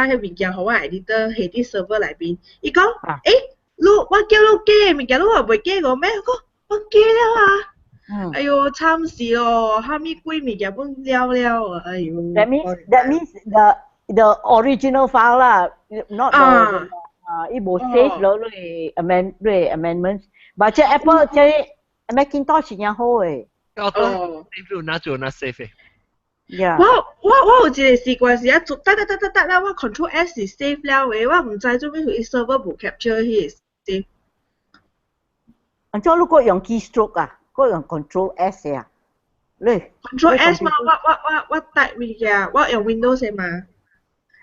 迄物件，互我 editor 下啲 server 内边。伊讲，我叫你寄物件，你话袂寄我咩？我寄了啊。哎哟，惨死咯！虾米贵物件本了啊！哎哟。That means the original file 啦 ，not the it will save 咗你 amendments。或者 Apple 即係 Macintosh 也好誒。哦。save 拿做拿 save。Yeah。我有一個習慣是做得啦，我 Control S 是 save 了誒，我唔知做咩佢 server 冇 capture 佢 save。咁即係如果用 keystroke 啊，嗰用 Control S 啊。Control S 嘛，我帶物件，我用 Windows 嘛。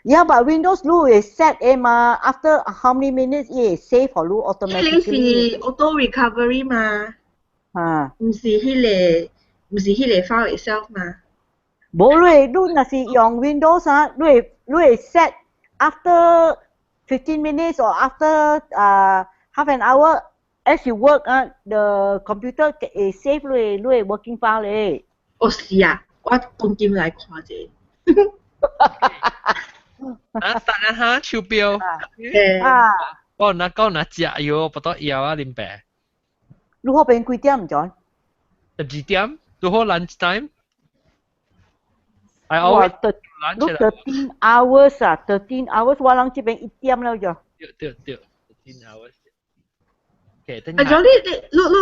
Yeah, but Windows 你會 set 誒嘛 ，after how many minutes 伊會 save 好你 automatically。你是 auto recovery 嘛？唔是迄個 file itself 嘛？冇你若是用 Windows 啊，你會 set after 15 minutes or after half an hour as you work the computer 會 save 你會 working file 咧。是啊，我講金來看者。等下手錶。我拿食藥，不到藥啊，林白。如果變幾點唔準？12點，如果 lunch time。I always lunch 13 hours 啊，13 hours 我諗這邊1點了就。對，13 hours。Okay，等下。你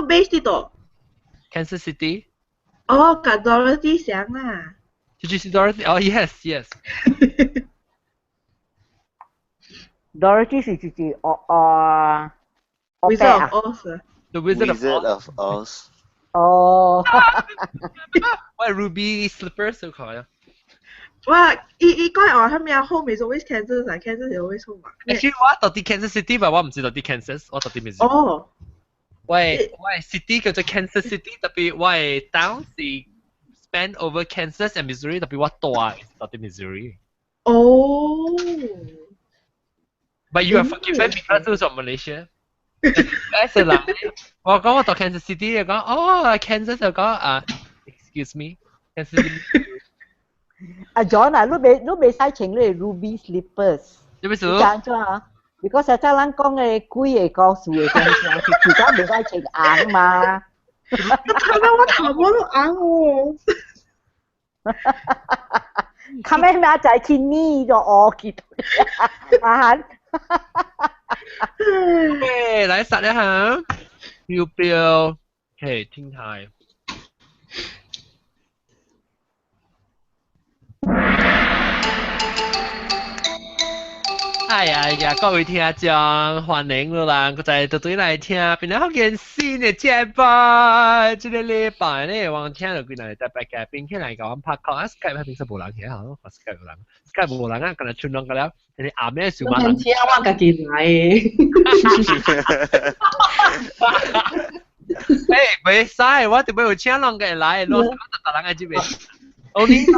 base 喺度 ？Kansas City。哦，跟 Dorothy 像啊。Did you see Dorothy? Oh yes. Dorothy 是自己Wizard of Oz。The Wizard of Oz。哦。What Ruby Slippers 就可以。哇！伊講話佢咩 home is always Kansas 啊 ，Kansas is always home 啊。Actually，我到底 Kansas City 吧，我唔知道啲 Kansas，我到底Missouri。哦。我 city 叫做 Kansas City， 特別我 town 是 span over Kansas and Missouri， 特別我大到底 Missouri。哦。But you are forgiven because it was from Malaysia。誒人，我講我到 Kansas City 就講Kansas 就講excuse me，Kansas City。John 啊，你未使穿你 Ruby Slippers。做咩事？講咗啊 ？Because 實際咱講嘅貴嘅故事嘅東西，其他未使穿硬嘛。我頭毛都硬喎。佢咩咩就係見呢個我見啊！喂，來實一下，要標，OK，聽下。哎呀，各位聽眾，歡迎你啦！我再對來聽，邊個好見新嘅節目？這個禮拜呢，我聽到佢哋特別嘅邊個嚟講拍講，Skype 平時冇人嘅嚇，Skype 冇人，Skype 冇人啊，今日串兩個了，你哋啱咩小馬人？聽我家己來嘅。誒，袂使，我特別有請兩個來，兩個人喺這邊。有你有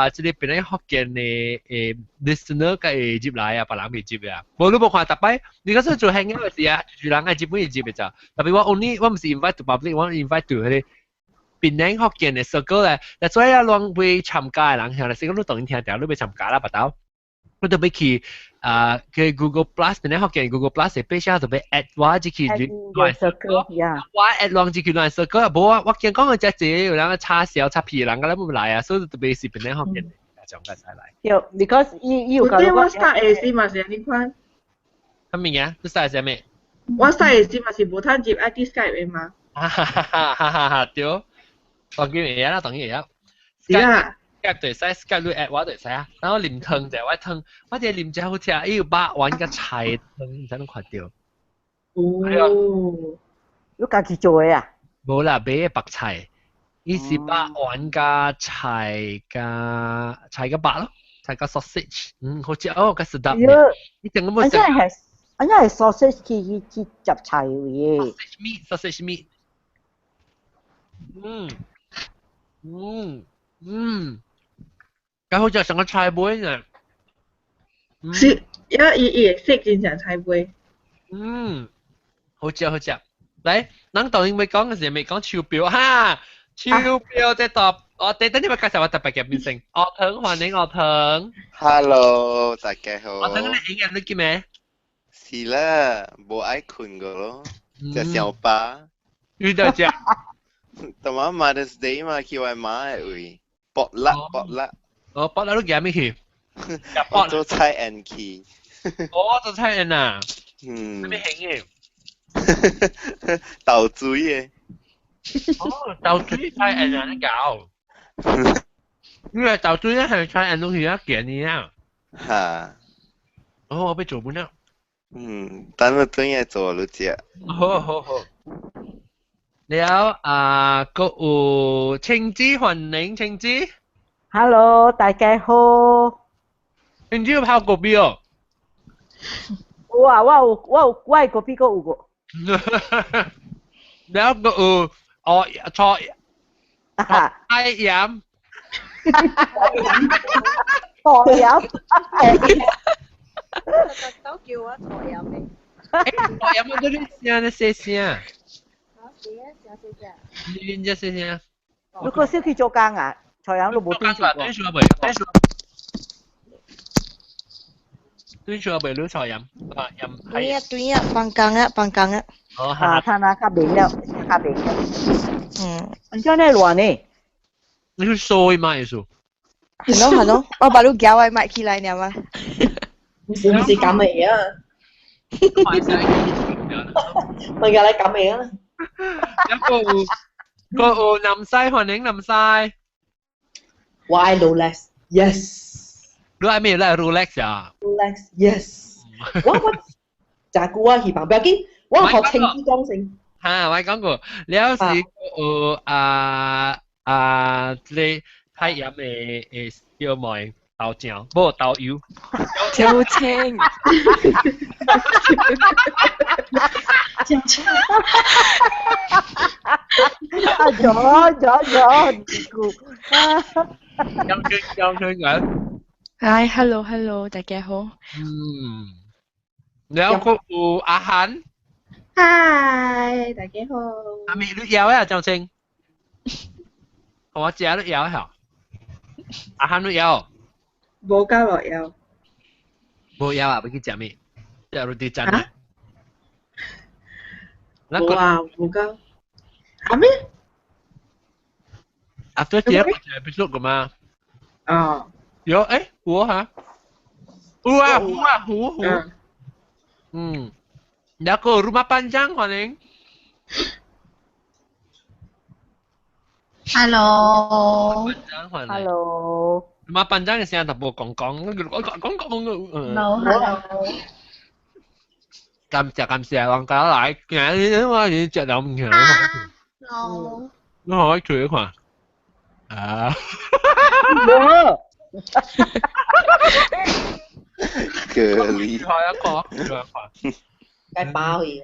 即係邊啲福建嘅listener 嘅接來啊，別人未接啊。無你無看特別，你嗰時做 hangout 嘅時啊，住人係接本接嘅咋。特別我唔是 invite to public， 我 invite to 佢哋邊啲福建嘅 circle 咧。但所以啊，兩會參加嘅人，向嚟先講你當然聽到，你會參加啦，不到。我特別去佢 Google Plus 邊啲福建 Google Plus 嘅 page 啊，特別 add 我自己亂 circle， 我 add 兩自己亂 circle， 冇我見講佢隻字有兩個叉燒叉皮人，佢都冇來啊，所以特別是邊啲福建嘅講嘅才來。有 ，because 要講。對，我 start 嘅時嘛是呢款。係咪啊？你 start 係咩？我 start 嘅時嘛是冇攤接 ID Skype 嘅嘛。對，我見嘢啦，當然嘢。是啊。Skype 對使 ，Skype 你 add 我對使啊。然後淋湯就我湯，我哋淋只好食，要把碗嘅菜湯，唔使咁快掉。哦。你家己做嘅啊？冇啦，買嘅白菜，伊是把碗嘅菜嘅白咯，菜嘅 sausage， 好似個實得。你整咁冇食？安係 sausage 去夾菜嘅。sausage meat。咁好似成個菜杯呢。是，因為伊會識成菜杯。好食。嚟，咱當然未講嘅時未講手錶哈，手錶即係等你咪介紹我特別嘅變性。樂騰歡迎樂騰。Hello，大家好。樂騰你影人都叫咩？是啦，冇愛困個咯，隻小巴。遇到只。但係 Mother's Day 嘛，叫我買會，搏甩。搏甩都幾咩去？我做菜 and key。做菜 and 啊。咩影嘅？豆水嘅。豆水菜 and 啊，你搞。因為豆水咧係菜 and 東西一件嘢啊。嚇。我俾做本啦。等我轉嘢做咯啫。好。了個有青枝歡迎青枝。Hello， 大家好。青枝有泡過邊哦？有啊，我嗰邊個有個。แล้วก็ชอไอ้ยำ菜飲。都叫我菜飲嘅。菜飲嗰啲聲你細聲。你只細聲。如果小去做工啊，菜飲都冇對住過。對住未攞菜飲，飲係。對啊，放工啊。啊，他那較明了，較明了。你將你亂呢？你去掃嘛意思？Hello，我把你叫我買起來呢嘛。唔是咁嚟啊！我叫你咁嚟啊！個南西歡迎南西。Why Rolex? Yes. 你係咩咧 ？Rolex 啊 ？Rolex Yes。我就估啊，希望不要緊。我學青之講先。嚇，我講過，你有時你睇飲嘅叫咩豆漿，不豆油。椒青。咗，陽春緊。Hi hello，大家好。แล้วก็อาหาร Hi， 大家好。阿咪你有啊，張青。我食都有嚇。阿漢都有。冇交落有。冇有啊？要去食咩？食肉地醬啊？冇啊，冇交。阿咩 ？After 這個 episode 㗎嘛？哦。有我嚇。有啊。แล้วก็ rumah panjang 歡迎。Hello。Hello。rumah panjang 嘅聲特別講。Hello。感謝王家來，因為你食到唔樣。Hello。你可以做一款。隔離。開一個。該包嘢。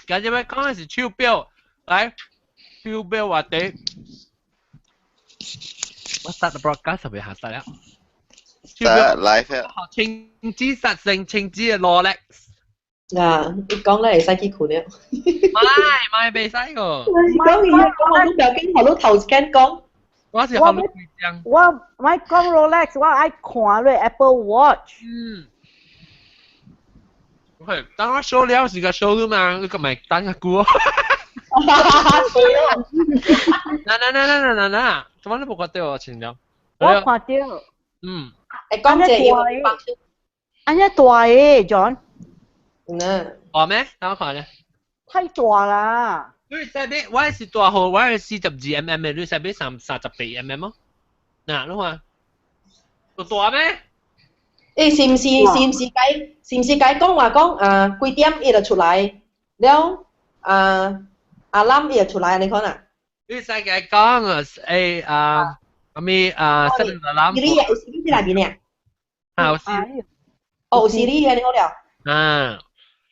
咁點解講嘅是超標？嚟，超標或者我 start the broadcast 係咪下曬啦？超標 live 啊！情之實性，情之嘅 Rolex。啊，你講咧係西基款咧。唔係未使個。你講嘢講我都表經學到頭先講。我是學到幾張。我講 Rolex，我愛看咧 Apple Watch。OK，等我 show 了是個 show 啫嘛，你個咪等個估。嗱，做乜都冇覺得我前咗。我看到。誒，講謝要幫。安尼大嘅 John。大咩？等我看咧。太大啦。你使俾我係大號，我係42mm嘅，你使俾38mm咯。嗱，你看，大咩？誒，是唔是計講話講幾點伊就出來，了阿冧伊就出來，你看啊？你使計講阿咪7個冧。Siri 喺邊咧？有 Siri 喺你好了。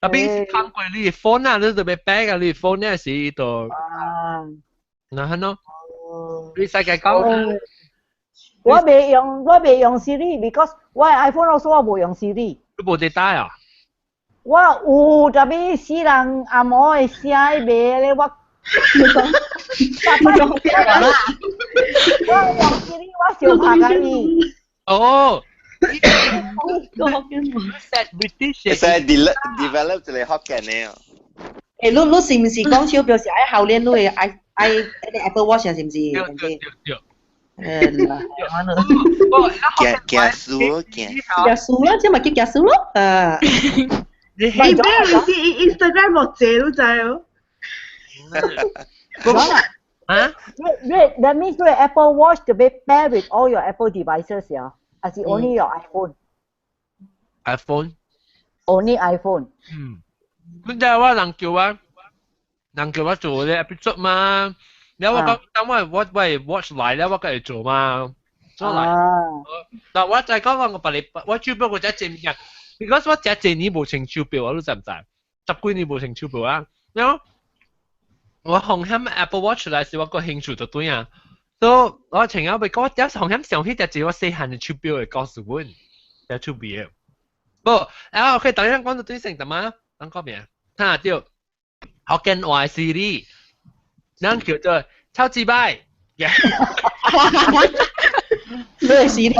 tapi 看過你 phone 啊，你特別 back 啊，你 phone 咧是度。嗱，咯，你使計講。我未用 Siri，because 我 iPhone 我冇用 Siri。你冇得帶啊？我有，但係死人阿嬤會寫袂咧，我爸爸听我啦，我用 Siri 我小拍緊伊。哦。個福建話。Set British。其實 develop 就係福建呢。你是唔是講超表示喺後年都係愛 Apple Watch 是唔是？對。夾數啦，即係咪叫夾數咯？啊！你咩意思 ？Instagram 落借都制哦。啊 That means your Apple Watch to be paired with all your Apple devices, yeah. As in only your iPhone. iPhone。Only iPhone. 咁即係話人叫我做啲 episode 嘛？你話講等我watch 嚟咧，我梗係做嘛。做嚟。但我就係講我把你我手錶我只正面，because 我只正年冇成手錶，我都知唔知？10幾年冇成手錶啊！我紅磡 Apple Watch 嚟時，我個興趣就對啊。都我前日咪講，有紅磡上去就只我細漢嘅手錶嘅告訴我，有手錶。不，OK，等陣講到對成點啊？等講咩？嚇對，學緊話 Siri，能叫做超級拜。你係 Siri。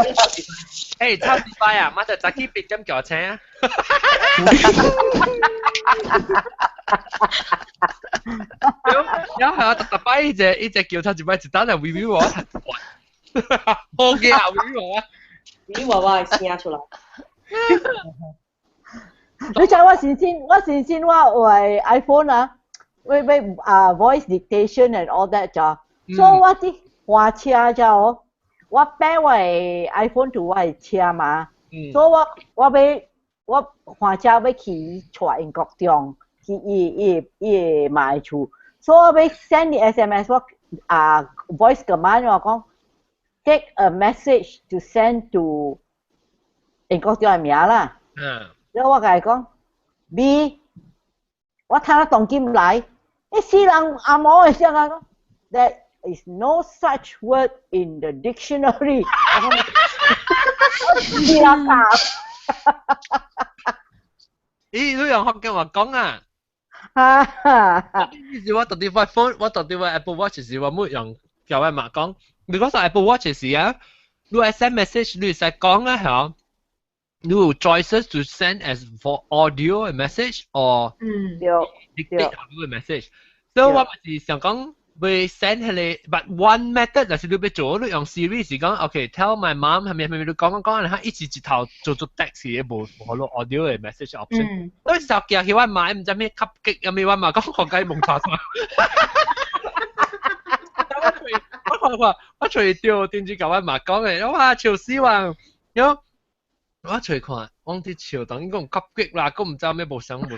誒，超級拜啊！馬上就去別咁叫車啊！有係啊，特擺呢隻叫超級拜，就等嚟 review 我。好嘅啊 ，review 我啊。你娃娃係聲出來。你知我先先我iPhone 啊，喂 voice dictation and all that 咋，所以我啲話車咋我擺我 iPhone to 我車嘛，所以我話車要去出英國中，去伊買處，所以我要 send 啲 SMS 我voice command 我講 take a message to send to 英國中嘅名啦。แล้วว่าไงก็บีว่าถ้าเราต้องกินไหลสิลังอามอเสียงก็ there is no such word in the dictionary สิลังกา咦，都用福建話講啊！是我特別話 phone，我特別話 Apple Watch 時我冇用叫我媽講，如果係 Apple Watch 時啊，你 send message 你實講啊嚇。You choices to send as for audio a message or dictate audio a message. So 我咪是想講會 send 起嚟 ，but one method 就是你要做，你用 Siri 是講 ，OK，tell my mom 係咪你講，然後一字頭做 text 嘅冇好多 audio 嘅 message option。所以時候叫佢話買唔知咩吸擊，有咩話嘛講學雞蒙查查。我隨掉電子教我媽講嘅，哇潮死話，我隨看，往啲潮等於講吸擊啦，咁唔知有咩冇想。諗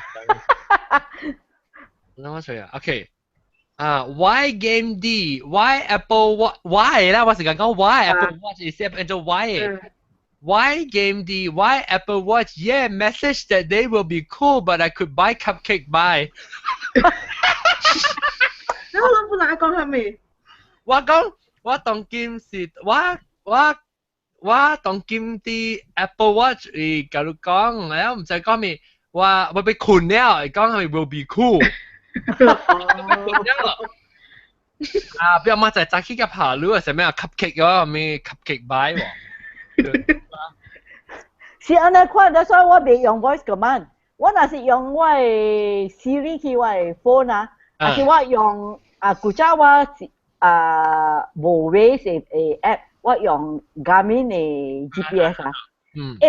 我隨啊 ，OK， Why Game D Why Apple Watch Why 啦，我成日講 Why Apple Watch is into Why Game D Why Apple Watch Yeah message that they will be cool but I could buy cupcake buy 你我諗本來講係咪？我講我當劍是我當劍啲 Apple Watch 假如講，我唔使講咩，我被困了，講係 will be cool 不要嘛就早起嘅爬路，係咩 cupcake 咗，咩 cupcake buy 喎。是安尼看，所以我未用 voice command，我若是用我 Siri 去我 phone 啊，還是我用古早我無 Waze 嘅 app， 我用 Garmin 嘅 GPS 啊，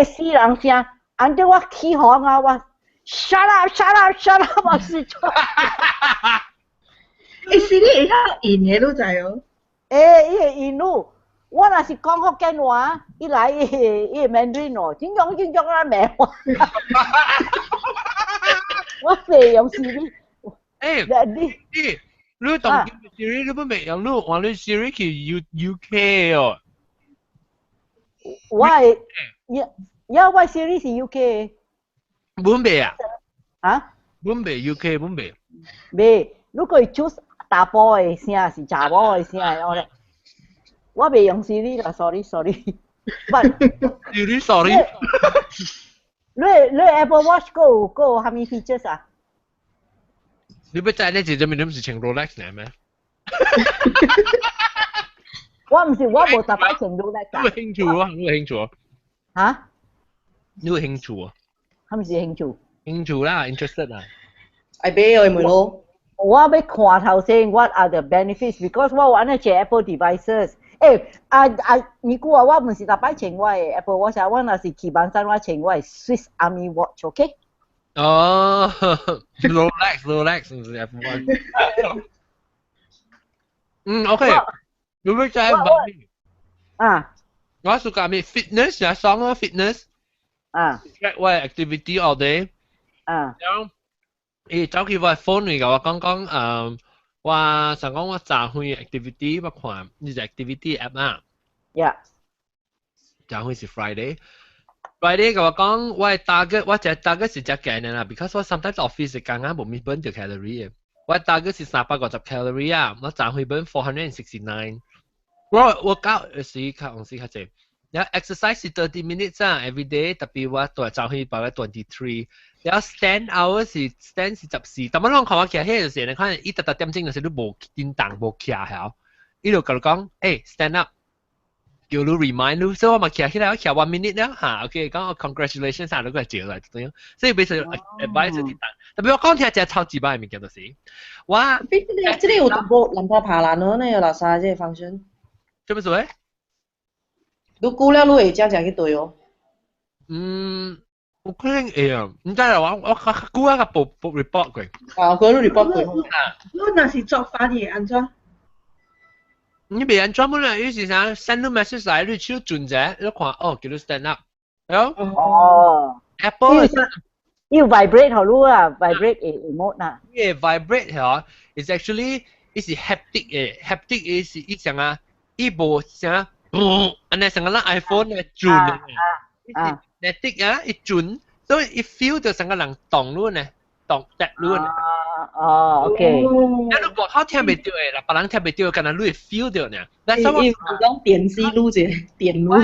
死人聲，按照我起航啊，我 shut up， 我是錯。Siri 會曉印嘅都知哦。伊會印咯。我若是講福建話，伊來伊會 Mandarin 哦，正宗啦名話。我未用 Siri。你當 Siri 你不未用，你話你 Siri 去 UK 哦。我係，我 Siri 是 UK。本未啊？啊？本未 UK 本未。未，如果 choose 大波嘅聲是查某嘅聲，我未用 Siri 啦 ，sorry。Siri sorry。你 Apple Watch 有啥物 features 啊？你不知呢？這陣咪都唔是穿 Rolex 嚟咩？我唔是，我冇特別程度咧。你有興趣啊？你有興趣啊？嚇？你有興趣啊？係咪是興趣？興趣啦 ，interested 啊。I pay 佢咪咯。我要看頭先 what are the benefits because 我玩嘅係 Apple devices。你估我唔是特別穿我嘅 Apple Watch，我那是基本上我穿我係 Swiss Army Watch，OK？哦，Rolex 唔是 Apple Watch。OK。你會再問咩？我suka咩 fitness 啊，爽啊 fitness。track 我 activity all day。然後，走去我 phone 嚟嘅，我講我想講我查開 activity，我看呢隻 activity app 啊。查開是 Friday。Friday 嘅我講我隻 target 是隻簡單啦 ，because 我 sometimes office 是剛剛冇咪 burn 條 calorie 嘅。我 target 是350 calorie 啊，我查開 burn 469。我搞試下啫。然後 exercise 是30 minutes 啊 ，every day，特別我都係查開8 23。然後 stand hours 是 stand 是14，但係我看我企喺度時，你看一特點鐘嗰時都冇叮當冇企喺，一路同你講，stand up，叫你 remind 你，所以我咪企起來，我企1 minute 啦嚇 ，OK， 講我 congratulations 曬，你個係照嚟咁樣，所以俾佢 advice 叮當，特別我講聽隻超級巴嘅物件就是，哇，這裡有淡薄爬爛咯，呢個垃圾這個 function， 做咩做咧？你估了你會這樣去對哦？我可能會啊，唔知啦，我估一個報 report 佢。我覺得 report 佢。你那是做法嘢安怎？你未安怎麼啦？有時啥 send 你 message 嚟，你手轉者，你看哦，叫你 stand up，係咯。哦。Apple 要 vibrate 好咯啊 ，vibrate emote 啊。vibrate 係，is actually is haptic 嘅 ，haptic is 一種啊，一部啥，อันนี้สังกัด iPhone 嘅轉嘅。Netic 啊，一轉，所以一 feel 就成個人動luôn呢，動得luôn。OK。那如果佢聽唔到嘅，嗱，別人聽唔到，可能你 feel 到呢。但係我講電視錄啫，電錄。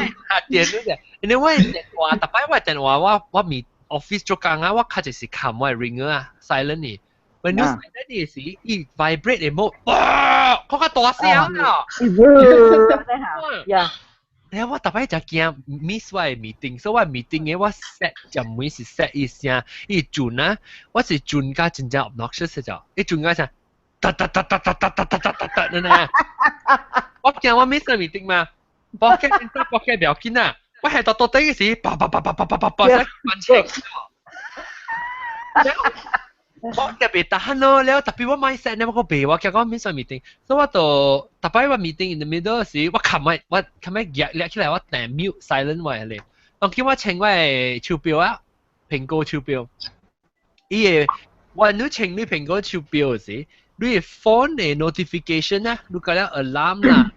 電錄啫，因為我電話，特別我電話我咪 office 做工啊，我卡就是撳我 ringer 啊 ，silent 嘅。When you silent 嘅時，一 vibrate 嘅冇，哇，嗰個大聲啊！然後我特別就驚 miss 我嘅 meeting，所以我 meeting 嘅我 set 就每是 set 一聲，一轉啊，我是轉加真正 obnoxious 就，一轉加就，噠噠噠噠噠噠噠噠噠噠呢，我驚我 miss 個 meeting 嘛，pocket 唔要緊啊，我係到底嘅時，叭叭叭叭叭叭叭叭，使問清。我特別tahan咯，แล้ว特別我 mindset 呢，我個鼻我叫我 miss 個 meeting，所以我就特別我 meeting in the middle 時，我琴日夾起來我訂 mute silent 位嚟，我叫我請我係手錶啊，蘋果手錶，伊個我你請你蘋果手錶時，你 phone 嘅 notification 啊，你個了 alarm 啦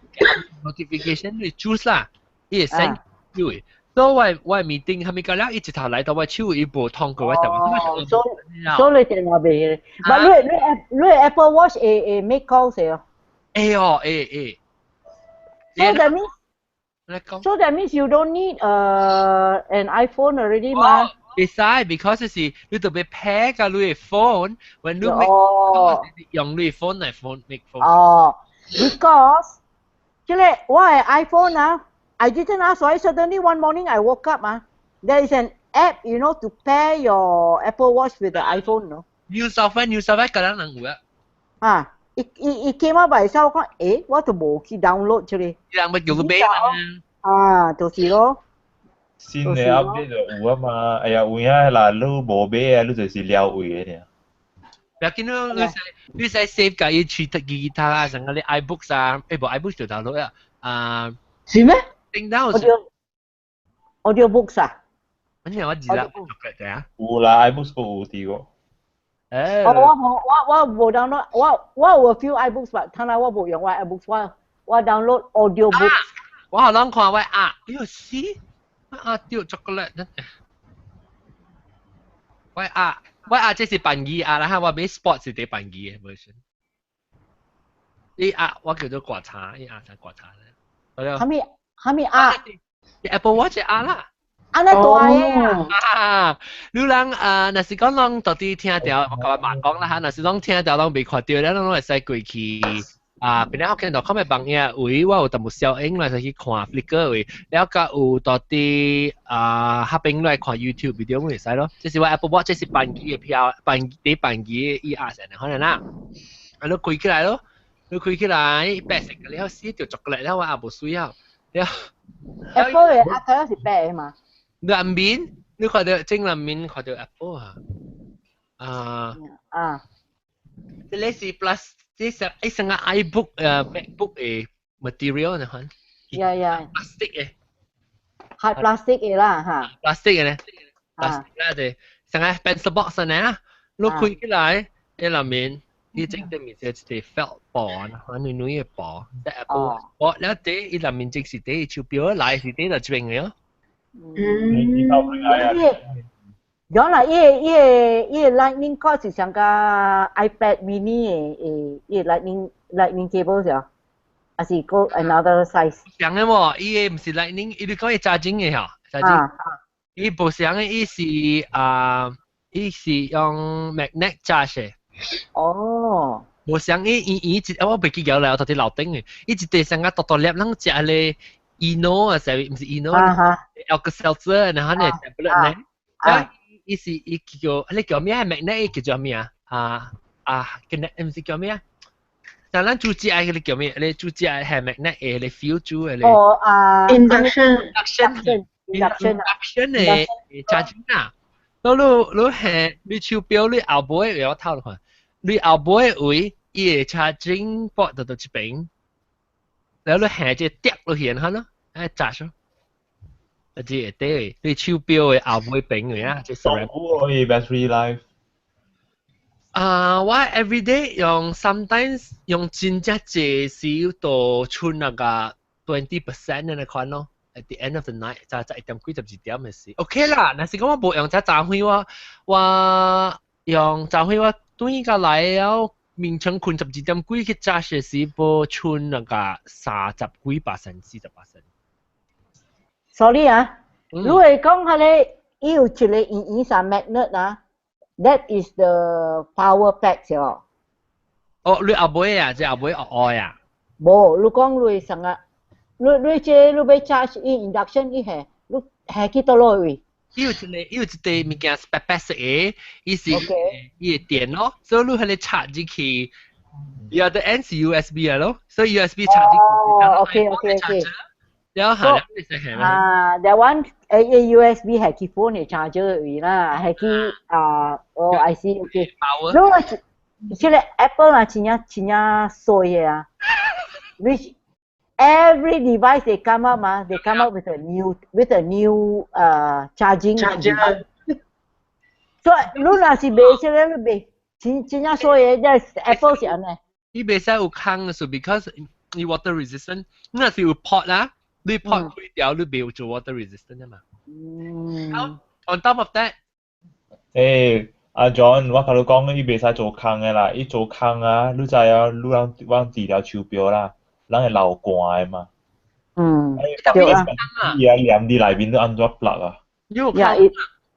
，notification 你 choose 啦，伊個 send 你嘅。所以我 meeting 係咪講了一直頭嚟到我手一部通過我就話，所以你電話俾佢，你 Apple Watch make calls 嘅。So that means you don't need an iPhone already 嘛？Besides, because 是你特別 pair 嘅你嘅 phone，when you make 用你嘅 phone 嚟 make phone。because 即係我係 iPhone 啊。I didn't ask why suddenly one morning I woke up there is an app to pair your Apple Watch with the iPhone New software 個人能有啊it came up by itself 我就冇去 download 出嚟人咪叫佢俾就是咯新嘅 update 就有啊嘛哎呀有影嗱你冇俾啊你就是了位嘅呢不要緊咯你使 save 架要取得吉他啊成個啲 iBooks 啊部 iBooks 就 download 是咩？Audio books 啊？反正我知啦，有啦 iBooks 有啲喎。我冇 download，我有 few iBooks 吧，睇下我冇用我 iBooks，我 download audio books。我好諗看我喲死，我掉 chocolate 我這是扮意啦嚇，我俾 sport 是啲扮意嘅 version。我叫做國茶，就國茶咧。係咪Apple Watch 啦。安尼大嘅啊，你人若是講攏到底聽到，我甲媽講啦嚇，若是攏聽到攏未看到，咱攏會使過去邊啲學見到，咁嘅朋友位，我有淡薄小影來去看 Flickr 位，了甲有到底下邊來看 YouTube video 會使咯，即是話 Apple Watch 即是辦機嘅票，辦機嘅ER成可能啦，你開起來咯，你開起來白色嘅，了試條chocolate了，我也無需要，了 Apple 嘅阿頭是白嘅嘛。南面，你看到正南面看到 Apple 即係是 plus 即係一成個 iBook MacBook 嘅 material 呢看，plastic 嘅，係 plastic 嘅啦嚇，plastic 嘅咧，plastic 啦就成個 pencil box 呢，你開起來，喺南面，你整對面就係 felt 薄啊，女嘅薄，即係 Apple 薄，แล้ว啲喺南面即是啲手錶來是啲就轉嘅咯。原來伊個 Lightning cord 是像個 iPad mini 嘅Lightning cable 啫，還是個 another size？像嘅喎，伊個唔是 Lightning，伊你講係charging嘅嚇，charging。伊部像嘅伊是用 magnet charge 嘅。哦。無像伊我袂記咗啦，我頭先樓頂嘅，伊一地成個獨立啷隻咧。Eno 啊，係唔是 Eno？Alka-Seltzer，然後呢 tablet 呢？伊是伊叫你叫咩？係 magnet 叫做咩啊？唔是叫咩啊？但咱主機愛你叫咩？你主機愛係 magnet 嘅，你 feel 住嘅你。哦induction 嘅 charging 啊！你係你手錶你後背有透看，你後背位伊嘅 charging port 到一邊。แล้วเราแห่จะเตียกเราเห็นเขาเนาะไอ้จัด咯即係啲你手錶嘅後背柄嘅啊，即係 ceramic 可以 battery life 我 everyday 用 sometimes 用真正最少到出那個20% 嘅那款咯 at the end of the night 就1點幾12點嘅事 OK 啦但是講我冇用隻雜輝我用雜輝我對個來了眠床困12點幾去揸嘅時報出那個30幾%、40%。Sorry 啊，如果講下咧，要出嚟影上 magnet 啊 ，that is the power pack 啫。哦，你後背啊，即後背愛啊？冇，你講你成日，你即你要 charge induction 伊係，你係幾多落去？要一個物件 白白色嘅，伊是伊個電咯，所以你係你插進去，有the end 是 USB 啊咯，所以 USB 插進去。哦 ，OK。แล้วหาแล้วไม่ใช่เหรอthat one USB 係佢 phone 嘅 charger 嚟啦，係佢I see OK。如果即係 Apple 啊，真係衰嘅啊 ，which every device they come up 嘛，they come up with a new charging device。所以如果是買即係買，真係衰嘅，即係 Apple 是安尼。伊袂使有空嘅，所以 because 伊 water resistant， 那是有 pot 啦。你 pot 開掉，你袂有做 water resistant 啊嘛。On top of that， 阿 John， 我同你講，伊袂使做空嘅啦，伊做空啊，你知啊，你往治療手錶啦，咱係流汗嘅嘛。對啊。伊啊，黏啲內面都安怎 plug 啊？有空，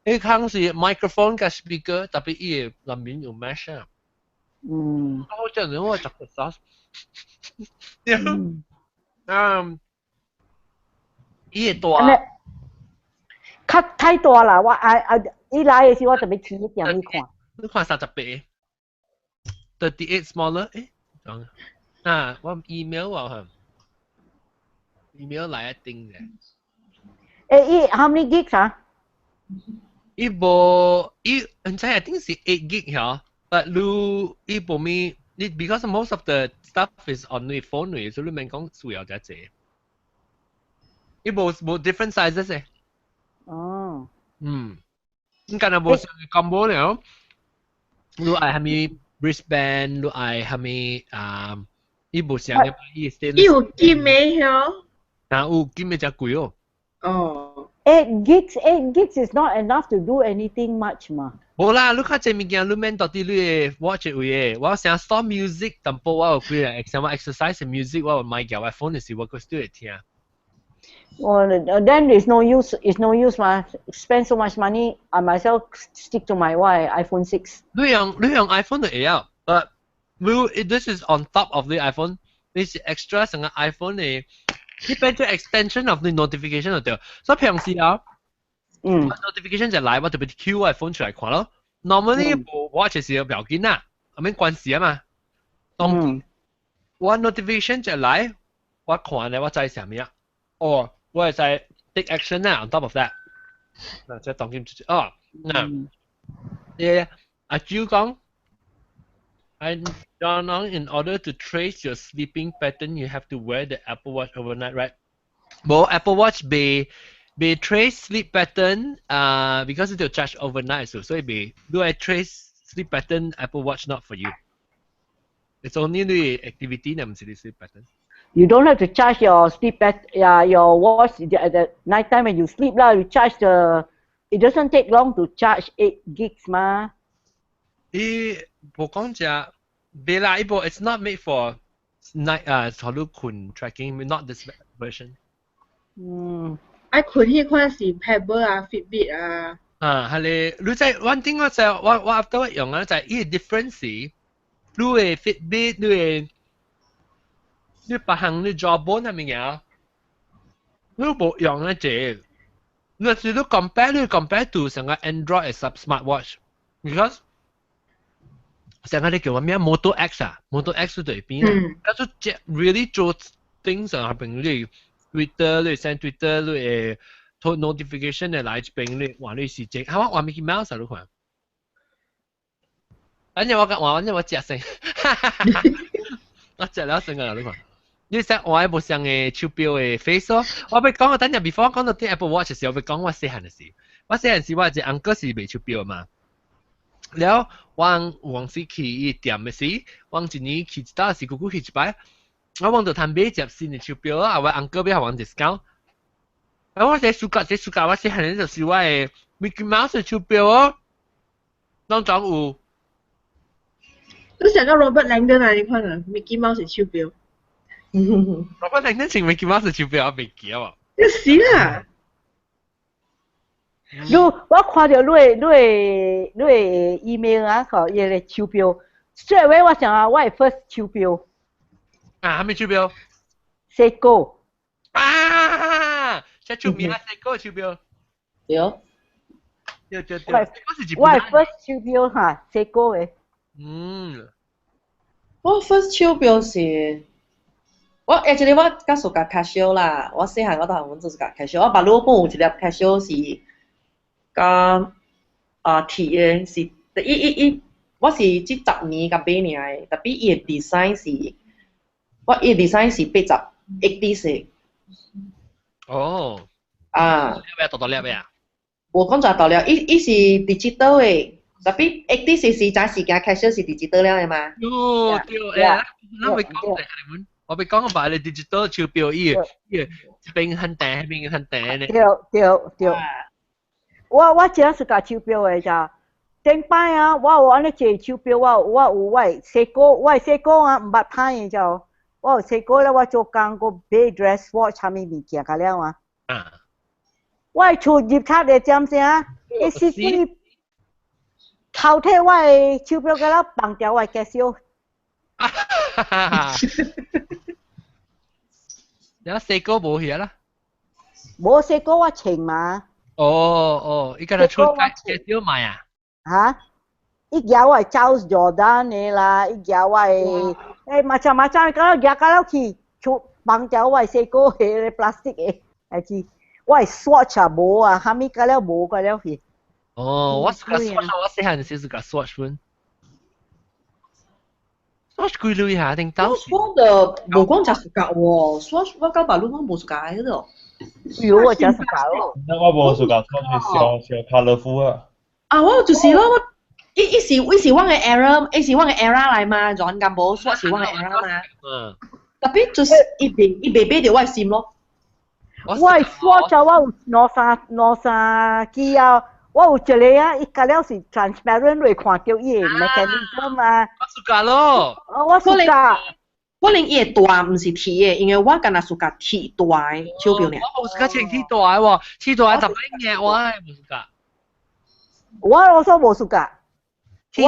伊空是 microphone 加 speaker， 特別伊內面有 mesh 啊。我真係我食個sauce。伊個大，太大啦！我伊來嘅時我特別遲一點去看。你看38 38 smaller 我 email 啊 email 來一定嘅。伊 how many gigs 啊？伊唔知 I think 是8 gig 嚇，but 伊冇咩，你 because most of the stuff is on 你 phone 嚟，所以你咪講需要隻隻。伊冇 different sizes 嘅。哦。你今日冇上 combo 了，你愛係咪 wristband， 你愛係咪伊冇上嘅，伊 stainless。有金嘅嗬。有金嘅就貴哦。哦。8 gigs is not enough to do anything much 嘛。冇啦，你看這物件，你免到底你 watch 位嘅，我想 stop music，淡薄我有幾個，像我 exercise music，我有買嘅，我 phone 時我個 still 會聽。Well, then it's no use. It's no use, ma. Spend so much money. I myself stick to my iPhone 6. 你用 iPhone 就會啊，but this is on top of the iPhone. This extra 成個 iPhone 嘅，呢邊做 extension of the notification 就對。所以平時啊，notification 就嚟，我特別 Q iPhone 出嚟看咯。Normally 部 watch 是有標記啦，咁樣關事啊嘛。我 notification 就嚟，我看咧，我知係咩啊？哦。我係在 take action 啦 ，on top of that。嗱，即係當劍出哦，嗱，阿朱講 John in order to trace your sleeping pattern, you have to wear the Apple Watch overnight, right? Well, Apple Watch be trace sleep pattern, because it will charge overnight, so it be do I trace sleep pattern Apple Watch not for you. It's only the activity that must sleep pattern. You don't have to charge your your watch at the night time when you sleep lah. You charge it doesn't take long to charge 8 gigs ma. 冇講啫，別啦，it's not made for night 坐到困 tracking, not this version. 愛困迄款是 Pebble 啊 ，Fitbit 啊。係咧，你即係 one thing 我就我 after 用啊，就係依個 difference，你嘅 Fitbit 你別行你 jawbone 係咪嘢？你冇用咧啫。你係你 compare to 成個 Android sub smartwatch，because 成個你叫乜咩 Moto X 啊 ，Moto X 對邊啊？咁就 really 做 things 啊，譬如你 Twitter 你 send Twitter 你拖 notification 嚟嚟邊你話你時間，係嘛？話 Mickey Mouse 啊，你看。反正我隻聲，我隻了聲啊，你看。你識我喺部上嘅手錶嘅 face 咯，我咪講我等陣 before 講到啲 Apple Watch 嘅時候，我咪講我細漢嘅事。我細漢時我隻 uncle 是賣手錶嘛，然後往時去伊店嘅時，往一年去一道是姑姑去一擺，我往到探買隻新嘅手錶啊，我 uncle 俾我往 discount，然後我寫暑假我細漢嘅就是我嘅 Mickey Mouse 嘅手錶哦，當場有。你想到 Robert Langdon 啊？你看啊 ，Mickey Mouse 嘅手錶。Robert Langdon 前 Mickey Mouse 手錶我未記啊喎。你死啦！我看到你 email 啊，個伊個手錶，straight away 我想啊，我係 first 手錶。係咪手錶？Seiko。即係出名啊 ，Seiko 手錶。對。我係 first 手錶嚇，Seiko 嘅。我 first 手錶是。actually 我較屬甲 Casio 啦，我細漢我都係揾做甲 Casio， 我爸老幫有一粒 Casio 是甲鐵嘅，是我是即10年甲買爾嘅，特別伊嘅 design 是，伊嘅 design 是80嘅。哦。多粒咩啊？我講就到了，伊是 digital 嘅，特別80是陣時間 Casio 是 digital 了嘅嘛。哦，對誒，我咪講嚟。我俾講話你 digital 手錶依邊很大咧。對。我只係個手錶嘅咋。頂擺啊，我有安尼隻手錶，我有我 Seiko 啊，唔捌歹嘅咋。我有 Seiko 咧，我做工個買 dress watch 啥物物件㗎了啊。我係厝入塔嘅點先啊？伊是頭睇我嘅手錶㗎啦，綁掉我嘅Casio。有Seiko冇嘢啦，冇Seiko我請嘛。依家就出Casio賣啊？嚇！伊嘢我係 Charles Jordan 嘅啦，伊嘢我係macam-macam kalau dia kalau ki bang jauh I Seiko plastik lagi. Wah Swatch 啊冇啊，哈咪㗎了冇㗎了去。哦，我個 Swatch 我細漢時是個 Swatch 款。Swatch 貴類下定到時。Swatch 的冇講就係㗎喎，Swatch 我搞白路我冇㗎喺度。有我就是㗎咯。那我冇是㗎，Swatch 小 colourful 啊。啊，我就是咯，伊是我嘅 era， 伊是我嘅 era 嚟嘛，轉咁冇 Swatch 是我嘅 era 嘛。特別就是伊未買到我嘅 SIM 咯。我 Swatch 我有攞三支啊。我有一個啊，伊個了是 transparent 會看到伊個 mechanism 啊。我 suka 咯。我 suka。我连伊大唔是铁的，因为我敢若是甲铁大的手表呢。我冇試過穿鐵大喎，鐵大十幾嘢我係冇試過。我also無熟噶。我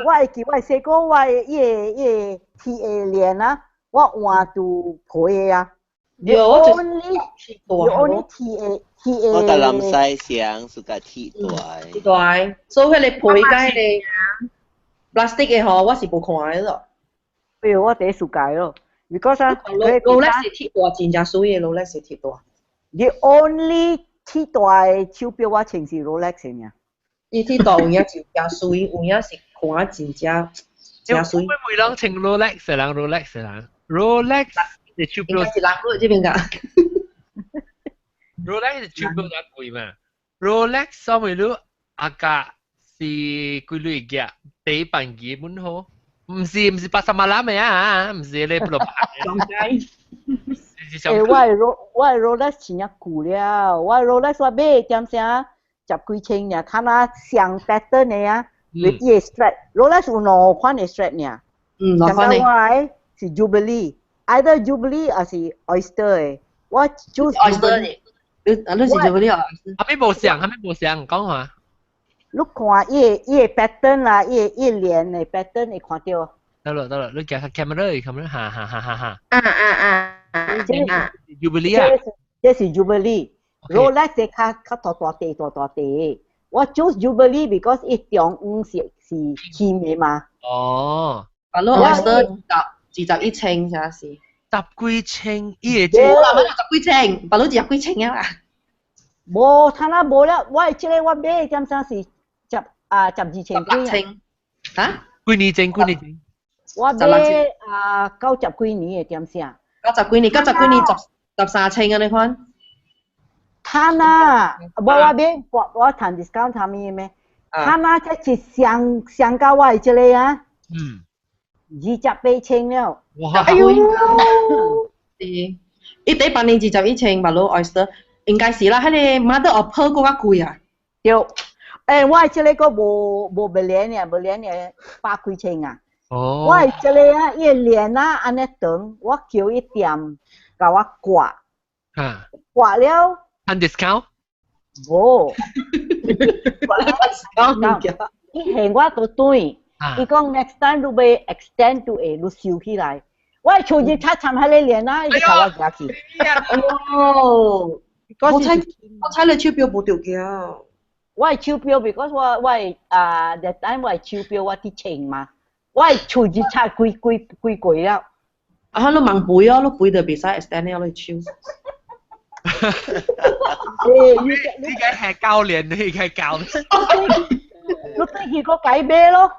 會記我細個我伊鐵鏈啊，我換到配啊。有我就 only鐵我大南西想是甲鐵大。鐵大，所以迄個配甲迄個 plastic 嘅吼，我是無看嘅咯。譬如我第一暑假咯 ，because 啊，Rolex 是鐵大，真正水嘅 Rolex 是鐵大。The only 鐵大手錶我穿是 Rolex 嘅。伊鐵大有影真正水，有影是看真正水。每人穿 Rolex 嘅人 ，Rolex 嘅人 ，Rolex 嘅手錶應該是人喺呢邊㗎。Rolex 嘅手錶較貴嘛 ？Rolex 所謂都阿價是幾鐳嘅，第一版基本好。唔是80萬嘅啊，唔是你不落白。我 Rolex 穿一舊了，我 Rolex 我買點聲10幾千呢，看下上 pattern 嘅啊 ，with 啲 strap。Rolex 有兩款嘅 strap 呢。兩款嘅。是 Jubilee，either Jubilee 還是 Oyster 嘅。我 choose Oyster 嘅。你是 Jubilee 啊？後邊冇上，講下。你看伊 pattern 啦，伊鏈嘅 pattern 你看到。得啦，你夾 camera 哈。Jubilee 啊？這是 Jubilee。Rolex 係較大地。我 choose Jubilee because 伊中午是輕嘅嘛。哦。啊，你 Oyster 21千啥是？10幾千，伊個。冇啦，10幾千，把你10幾千啊？無，他那無了，我即個我買點啥是12千幾。18千。嚇？幾年前？我買90幾年嘅點啥？90幾年13千啊？你看？他那，我買我談 discount 他咩？他那即是上到我即個啊。28千了。哇！哎呦！伊第一版年21千，嘛攞 Oyster， 應該是啦。迄個 Mother of Pearl 嗰個貴啊。對。我即個個無鏈嘅8幾千啊。哦。我即個啊，伊鏈啊，安尼長，我叫伊店甲我掛。嚇。掛了。按 discount？無。掛了 discount。伊嫌我都對。伊講 next time 你要 extend to 你收起來。我出去擦參喺你鏈啊，伊就甲我夾去。哦。我猜你手錶無條件。我係手錶 because 我that time 我係手錶我啲稱嘛，我係出去擦幾貴了。啊，你問背啊，你背就別使 extend 了，你手。你該係教練，你該教。你對佢個解咩咯？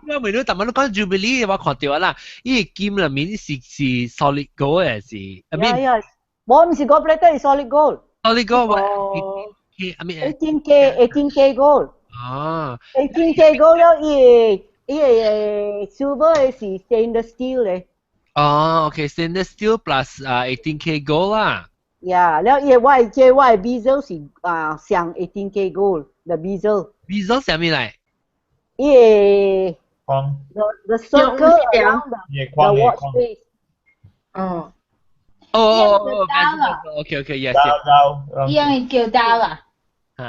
我未到，但係你講 Jubilee 我看到啦，依個劍裏面是 solid gold 嘅是，我唔是嗰 plate 係 solid gold。solid gold 18K gold。哦。18K gold 了，伊 silver 是 stainless steel 嘅。哦 ，OK，stainless steel plus 18K gold 啦。呀，了伊我係 bezel 是上 18K gold，the bezel。bezel 係咩嚟？the circle around the watch face。哦。OK，yes。依樣叫刀啊？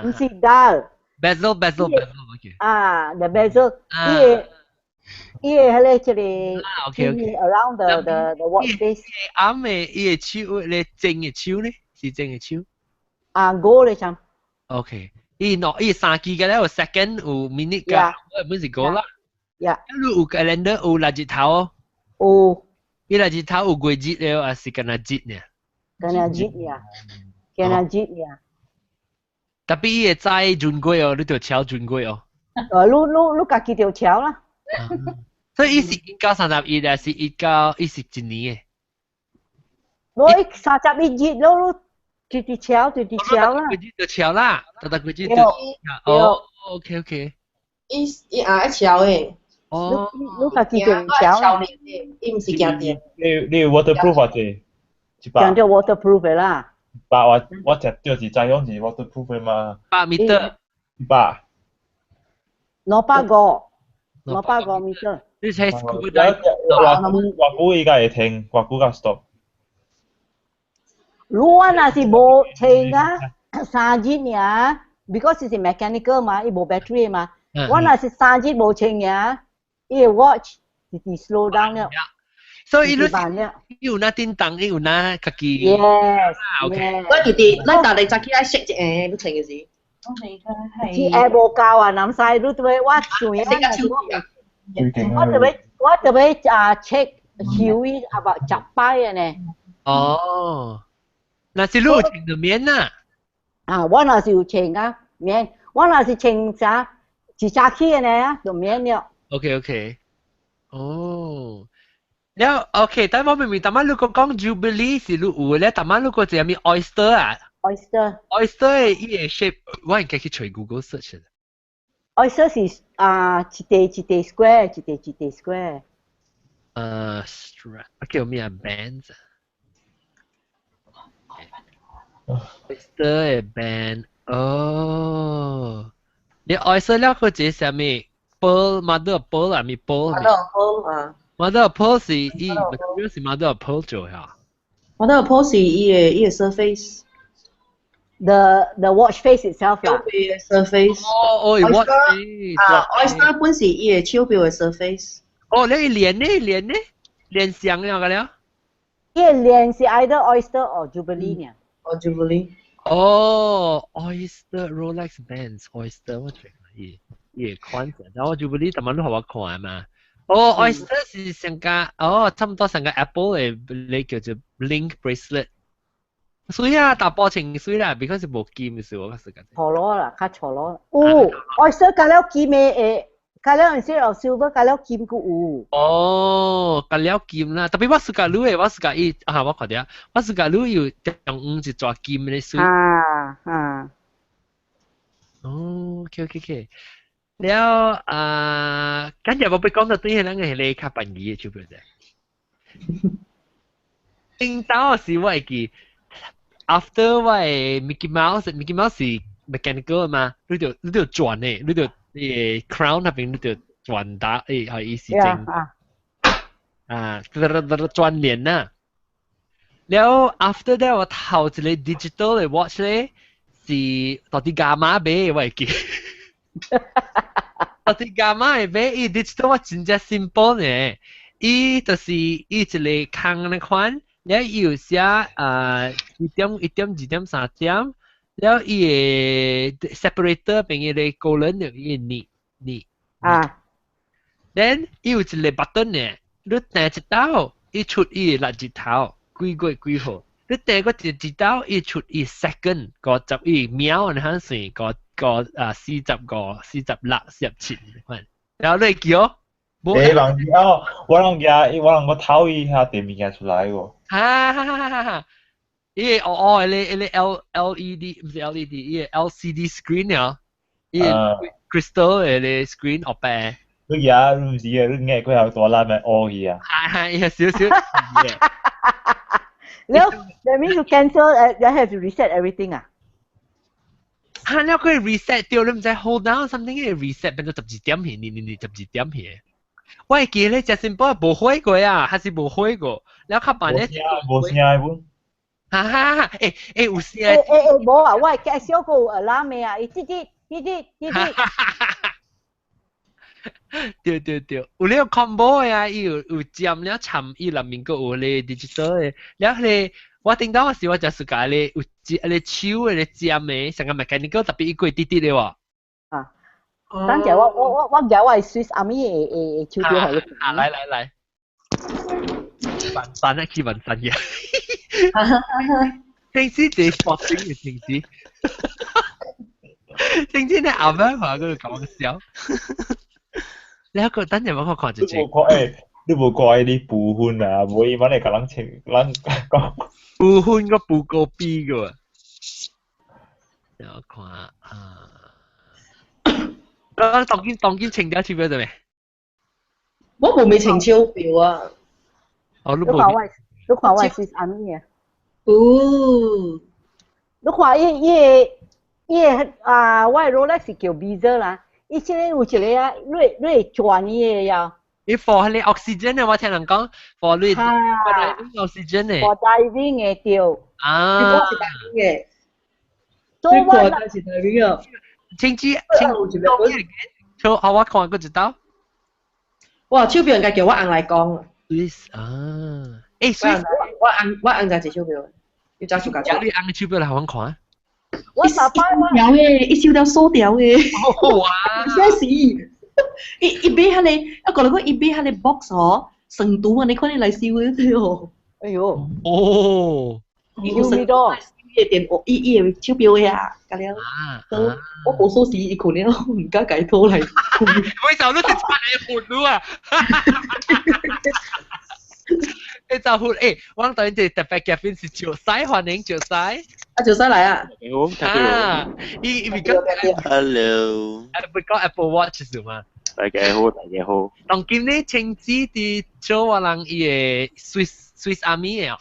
唔是刀。bezel，OK。the bezel。伊個迄個即個 around the watch face。啱嘅，伊個手咧正嘅手咧，是正嘅手。gold 嚟參。OK。伊3支嘅咧，有 second 有 minute 㗎，我本是gold啦。你有 calendar 有日子頭哦。伊日子頭有幾日咧，還是干那日呢？干那日。特別伊會知準過哦，你就敲準過哦。你家己就敲啦。所以伊是1到31還是1到1年嘅？我31日咯，直敲啦。就敲啦，就幾日就哦 ，OK。伊一敲誒。哦。你家己就敲。伊唔是驚電。你有 waterproof 或者？講到 waterproof 嘅啦。我只著是在用是 waterproof 嘅嘛。8 meter。8。250 meter。你睇 scuba dive。偌久伊甲會停，偌久甲 stop。如果若是無停啊，3日爾 ，because 是 mechanical 嘛，伊無 battery 嘛。我若是3日無停爾，伊 watch 是 slow down 了。所以有那叮當，有那家己。Yes。OK。我弟弟，咱大家早起來識一下，你停嘅時。ที่แอร์โบกาวน้ำใสรู้ตัวว่าสวยนะว่าจะไปเช็คคิวอีabout จับป้ายอ่ะเนี่ย那是路程的面呐ว่าน่าสิอยู่เชิงอ่ะเมียนว่าน่าสิเชิงจ้าจีจ้าขี้เนี่ยตัวเมียนเนี่ย OK แล้วโอเคแต่ว่าไม่มีแต่มาลูก講 Jubilee 是路有咧แต่มาลูกก็จะมี oyster อ่ะoyster 伊個 shape 我應該去找 Google search 啦 oyster 是一地 square叫咩啊 bands oyster 嘅 band 你 oyster 了佢係啥物 pearl mother of pearl 啊咪 pearl mother of pearl 是伊 material 是 mother of pearl 做呀 mother of pearl 是伊個 surface。The watch face itself 啦。surface。watch face。oyster 本是伊個手錶嘅 surface。你連上了個了？伊個連是 either oyster or Jubilee 呢？Jubilee。oyster Rolex bands oyster 我睇伊款式，然後 Jubilee 特晚都互我看嘛。oyster 是上個差唔多上個 Apple 嘅你叫做 Link bracelet。水啊，大波情水啦 ，because 是無金嘅時候，我時間。錯咯啦，較錯咯。oyster 加了金嘅加了 instead of silver 加了金個有。加了金啦，特別我自家攞嘅，我自家我看啲我自家攞有用一抓金嘅水。OK。了今日我俾講到對係啷個係你較便宜嘅钞票啫。聽到是我會記。After 我係 Mickey Mouse 是 mechanical 嘛，你就轉嘅，你就crown 那邊你就轉打係意思正轉連啦。แล้ว after that 我頭一個 digital 嘅 watch 咧是到底幹嘛買我會記，到底幹嘛嘅買？伊 digital 我真正 simple 嘅，伊就是伊一個空嘅款。แล้ว有寫1點、2點、3點，แล้ว伊個 separator 邊個嚟高人伊你then 伊有一個 button 嘅，你彈一刀，伊出伊個日頭，幾號？你彈個一刀，伊出伊 second， 50伊秒，你看算40、47，然後你記哦。我諗個偷一下點物件出來喎。伊個LED 唔是 LED， 伊個 LCD screen 啊，伊個 crystal 嘅 screen 後邊。你唔是啊，你眼佢有多爛咪去啊？係少少。That means you cancel, you have to reset everything 啊？你可以 reset 掉，你唔使 hold down something， 可以 reset 變到12點去，你12點去。我係記咧，隻線波冇開過啊，還是冇開過？然後佢辦咧，冇聲喎。有聲。冇啊！我係介紹個 alarm 嘅啊，滴。對，有呢個 combo 啊，有尖了沉，伊裡面個有咧 digital 嘅，然後咧我聽到嘅時候，我就係講咧有咧手嘅咧尖嘅，成個 mechanical 特別一個滴嘅喎。等陣我有係 Swiss Army 嘅钞票係你。來，雲山嘅，平時你博整嘅平時，平時你阿媽話嗰度講笑，你一個等陣我看住先。你無怪你補款啊，無伊揾嚟甲人講。補款個補個 B 嘅喎，我看當今清咗钞票做咩？我冇未清鈔票啊。你看我 Swiss Army 啊。你看伊我 Rolex 叫 Bezel 啦，伊即個有一個啊，你轉伊個呀，你 for 你 oxygen 嘅，我聽人講 for 你 oxygen 嘅。for diving 嘅掉。啊。你講是 diving 嘅。做乜嘢是 diving 啊？青枝做好我看過一道。哇，手錶人家叫我硬嚟講啊。Swiss 啊，Swiss 我硬就係手錶，要揸住架車。你硬嘅手錶嚟好看啊？我爸爸條嘅，一燒掉數掉嘅。哇！真是，一杯下你，一個人講一杯下你 box 嗬，成都啊，你看你嚟燒嘅啫哦。哎呦。哦。要幾多？嘅電話，伊嘅手錶嘅啊，咁樣。我冇數時一款咧，唔加計拖嚟。為啥都是穿嘅褲路啊？你就褲誒，我當然就特別嘅片是潮西，歡迎潮西。啊，潮西嚟啊！啊，伊而家 Hello。佢講 Apple Watch 是嘛？大家好，大家好。當今呢青子啲做話人伊嘅 Swiss Army 嘅。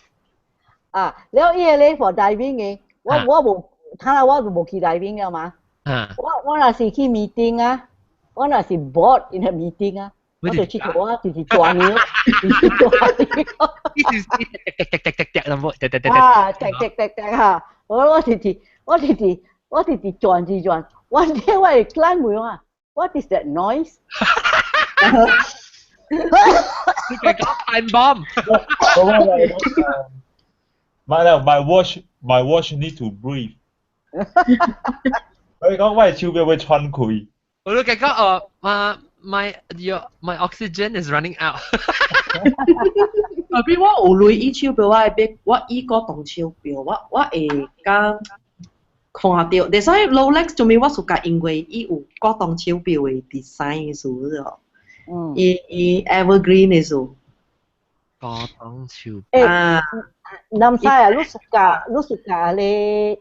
啊，แล้ว伊咧 for diving 嘅，我冇，睇下我冇去 diving 嘅嘛。我那是去 meeting 啊，我那是 board in a meeting 啊，我就去做啊，就是轉了，就是轉了。呢條滴咁冇，啊，滴嚇，我直轉住轉，我聽我係 climb 唔啊 ，what is that noise？ 你講 time bomb。My watch need to breathe。我講我係手錶會穿佢。我都講my oxygen is running out。特別我有類伊手錶，我伊個動手錶，我會講看到，但係 Rolex 做咩我屬價因為伊有個動手錶嘅 design 嘅數哦，伊 evergreen 嘅數。個動手錶。啊。Nam saya lu suka le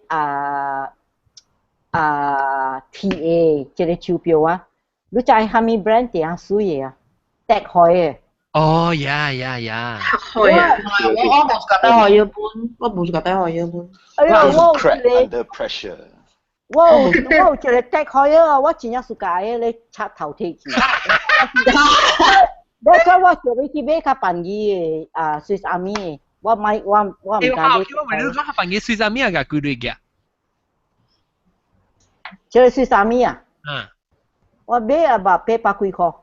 TA 即係手錶啊，你知係咩 brand 定水啊？Tag Heuer。哦呀。Heuer。我冇覺得Heuer本，我冇覺得Heuer本。哎呀，我 under pressure。我有一個 Tag Heuer啊，我真係 suka 嘅咧插頭貼住。我叫你去買較便宜嘅Swiss Army 嘅。我唔敢啲。我咪都講下份嘢Swiss Army㗎，佢哋嘅。即係Swiss Army啊？我買800幾塊。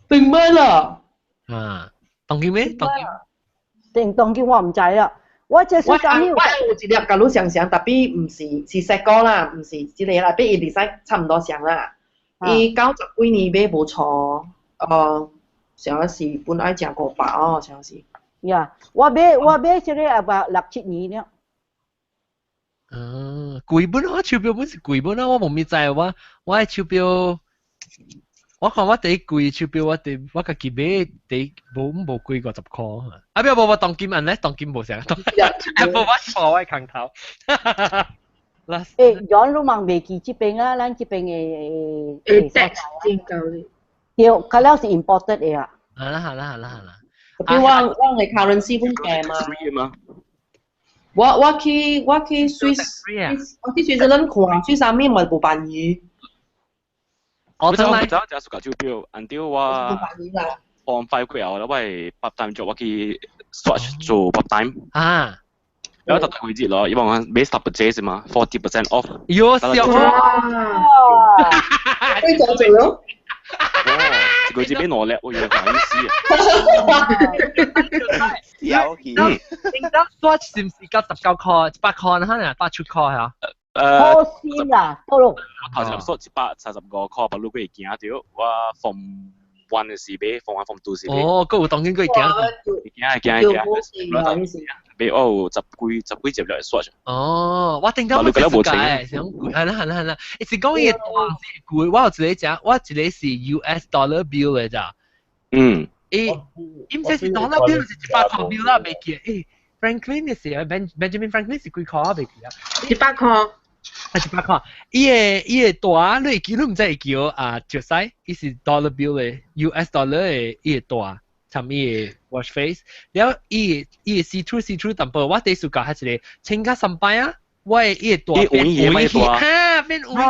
定咩啦？當佢咩？當佢我唔知啦。我即係Swiss Army。我有一粒甲你相，特別唔是石膏啦，唔是一個啦，比伊 design 差唔多相啦。伊90幾年買無錯，像是本來食500哦，像是。呀，我買即係6、7年了。貴本啊，手錶本是貴本啊，我冇知我係手錶，我看我第一貴手錶，我家己買第冇貴過10塊。啊，不要當金銀咧，當金冇成，當 Apple Watch 放我喺頭。John 都問未記這邊啊，咱這邊嘅tax 真夠哩。對，佢了是 imported 嘅啊。好啦。我嘅 currency 本平嘛。我去 Swiss， 我去 Switzerland 看，Swiss Army 咪冇辦嘢。我真係就係手錶，until 我放5個月後，我係 part time job，我去 Swatch 做 part time。有特惠節咯，因為我買10%啫嘛，40% off。喲，笑哇！可以做咯。佢節俾我叻，我以為係意思啊。有錢。點解 Swatch 是唔是夠19塊、8塊嚇？8出塊嚇？好先啊，多咯。我頭先Swatch 130個塊，不過佢見下條，我Form 1嘅時買，Form 1、Form 2時買。哦，佢有當然佢驚。俾我10幾隻嚟 Swatch。哦，我點解我冇解？想係啦，是講嘢當時貴，我有一個是 US dollar bill 嚟咋。唔是 dollar bill 是100塊 bill 啦，未記。Franklin 嘅時候 ，Benjamin Franklin 是幾塊啊？未記啊？100塊。100塊。伊個大，你唔知會叫石西，伊是 dollar bill 嘅 US dollar 嘅伊個大。參伊個 watch face， 然後伊個 see through 淡薄，我第一次教係一個請加3擺啊，我伊個大變烏氣，變烏氣。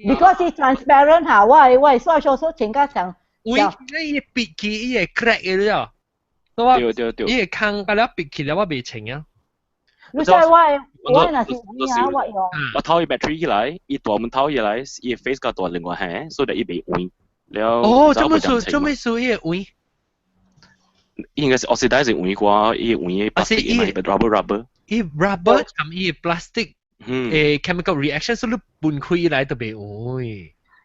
because it's transparent 嚇，我係所以請加上喂，伊個鼻起伊個 crack 嘅了，對，伊個坑個了鼻起了我未清啊。你知我那是有啊，我用。我偷伊 battery 起來，伊大門偷起來，伊 face 個大另外下，所以伊袂換。哦，做咩數伊個換？應該是我是第一隻換過，伊換伊 plastic 嘛，伊 rubber。伊 rubber 同伊 plastic，chemical reaction， 所以你搬開來都袂換。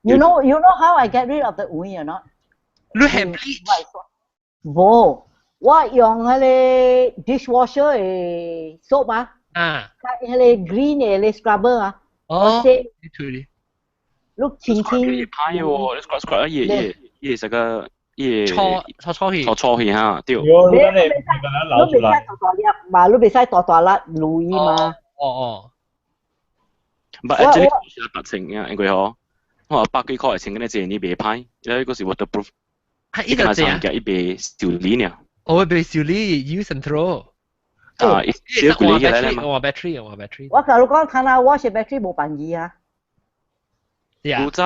You know how I get rid of the 換 or not？ 你係 bleach？ 冇，我用嗰個 dishwasher 嘅 soap 啊，嗰個 green 嘅 scrubber 啊，哦，你推你。碌輕輕。你拍喎，你 scrub 伊係個。搓去哈，對。你袂使大粒嘛，你袂使大粒濾伊嘛。哦。唔係，即係你白清啊，應該嗬。我百幾塊清嘅咧，即係你袂歹，因為嗰時 waterproof。係呢個正啊。一邊修理呢。我被修理 use and throw。啊，小管理嘅咧嘛。我 battery。我假如講睇下 wash battery 冇辦意啊。古早。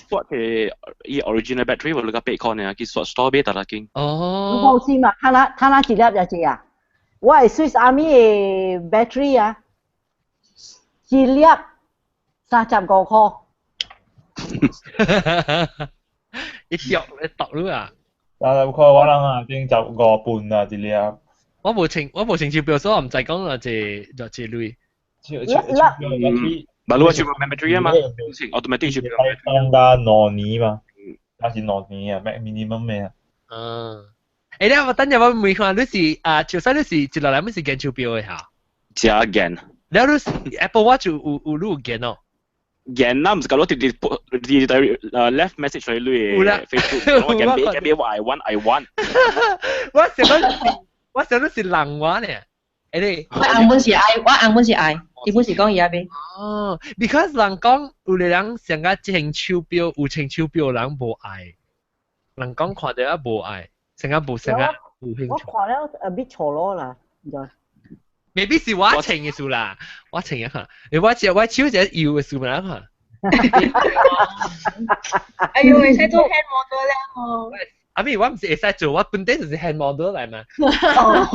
swat 嘅伊 original battery 我哋個8塊呢，佢 swat store 俾大家見。哦。冇事嘛，睇下一粒就知啊。我係 Swiss Army 嘅 battery 啊，一粒35塊。一條你讀咗啊？35塊我諗下已經15半啦，一粒。我冇情照表，所以我唔知講就係類。馬路全部 battery 啊嘛，automatic 全部 battery。當家糯米嘛，還是糯米啊 ，max minimum 咩啊？誒，你我等陣我問下，你是潮汕你是一落來乜是鏡手錶嘅嚇？加鏡。你你是 Apple Watch 有鏡哦？鏡啦，唔是講攞啲left message 去你 Facebook， 我鏡話 I want。我想你是人話呢。我紅本是愛，伊本是講伊阿邊。哦 ，because 人講有啲人成個穿手錶，有穿手錶人無愛，人講看到啊無愛，成個無興趣。我看了a bit 錯咯啦，未必是我穿嘅數啦，我穿一下，我手就要嘅數咪啦嘛。哎呦，會使做 hand model 咧哦。阿咪我唔是會使做，我本身就是 hand model 嚟嘛。哦，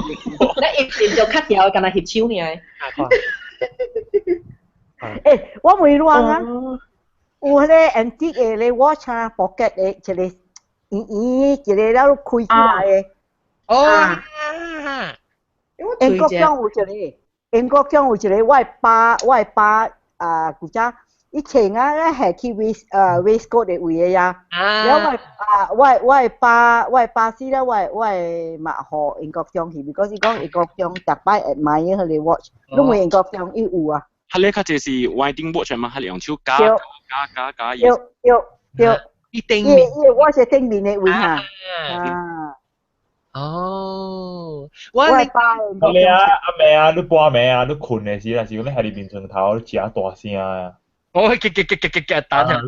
你一就 cut 掉，干那翕手呢？誒，我問你啊，有迄個 antique 嘅咧 watch 啊 ，pocket 嘅一個一個了開起來嘅。哦。英國中有一個，我係爸古早。以前啊，係去 waistcoat 嘅位嘅呀。然後我係巴士啦，我係默學英國中去 ，because 伊講英國中特擺 admire 佢哋 watch， 因為英國中伊有啊。佢呢個就是 winding watch 嘛，佢用手加。對。伊watch 係頂面嘅位嚇。哦。我係巴。你啊，阿妹啊，你半暝啊，你困嘅時，但是你喺你面床頭，你食大聲啊。我打人。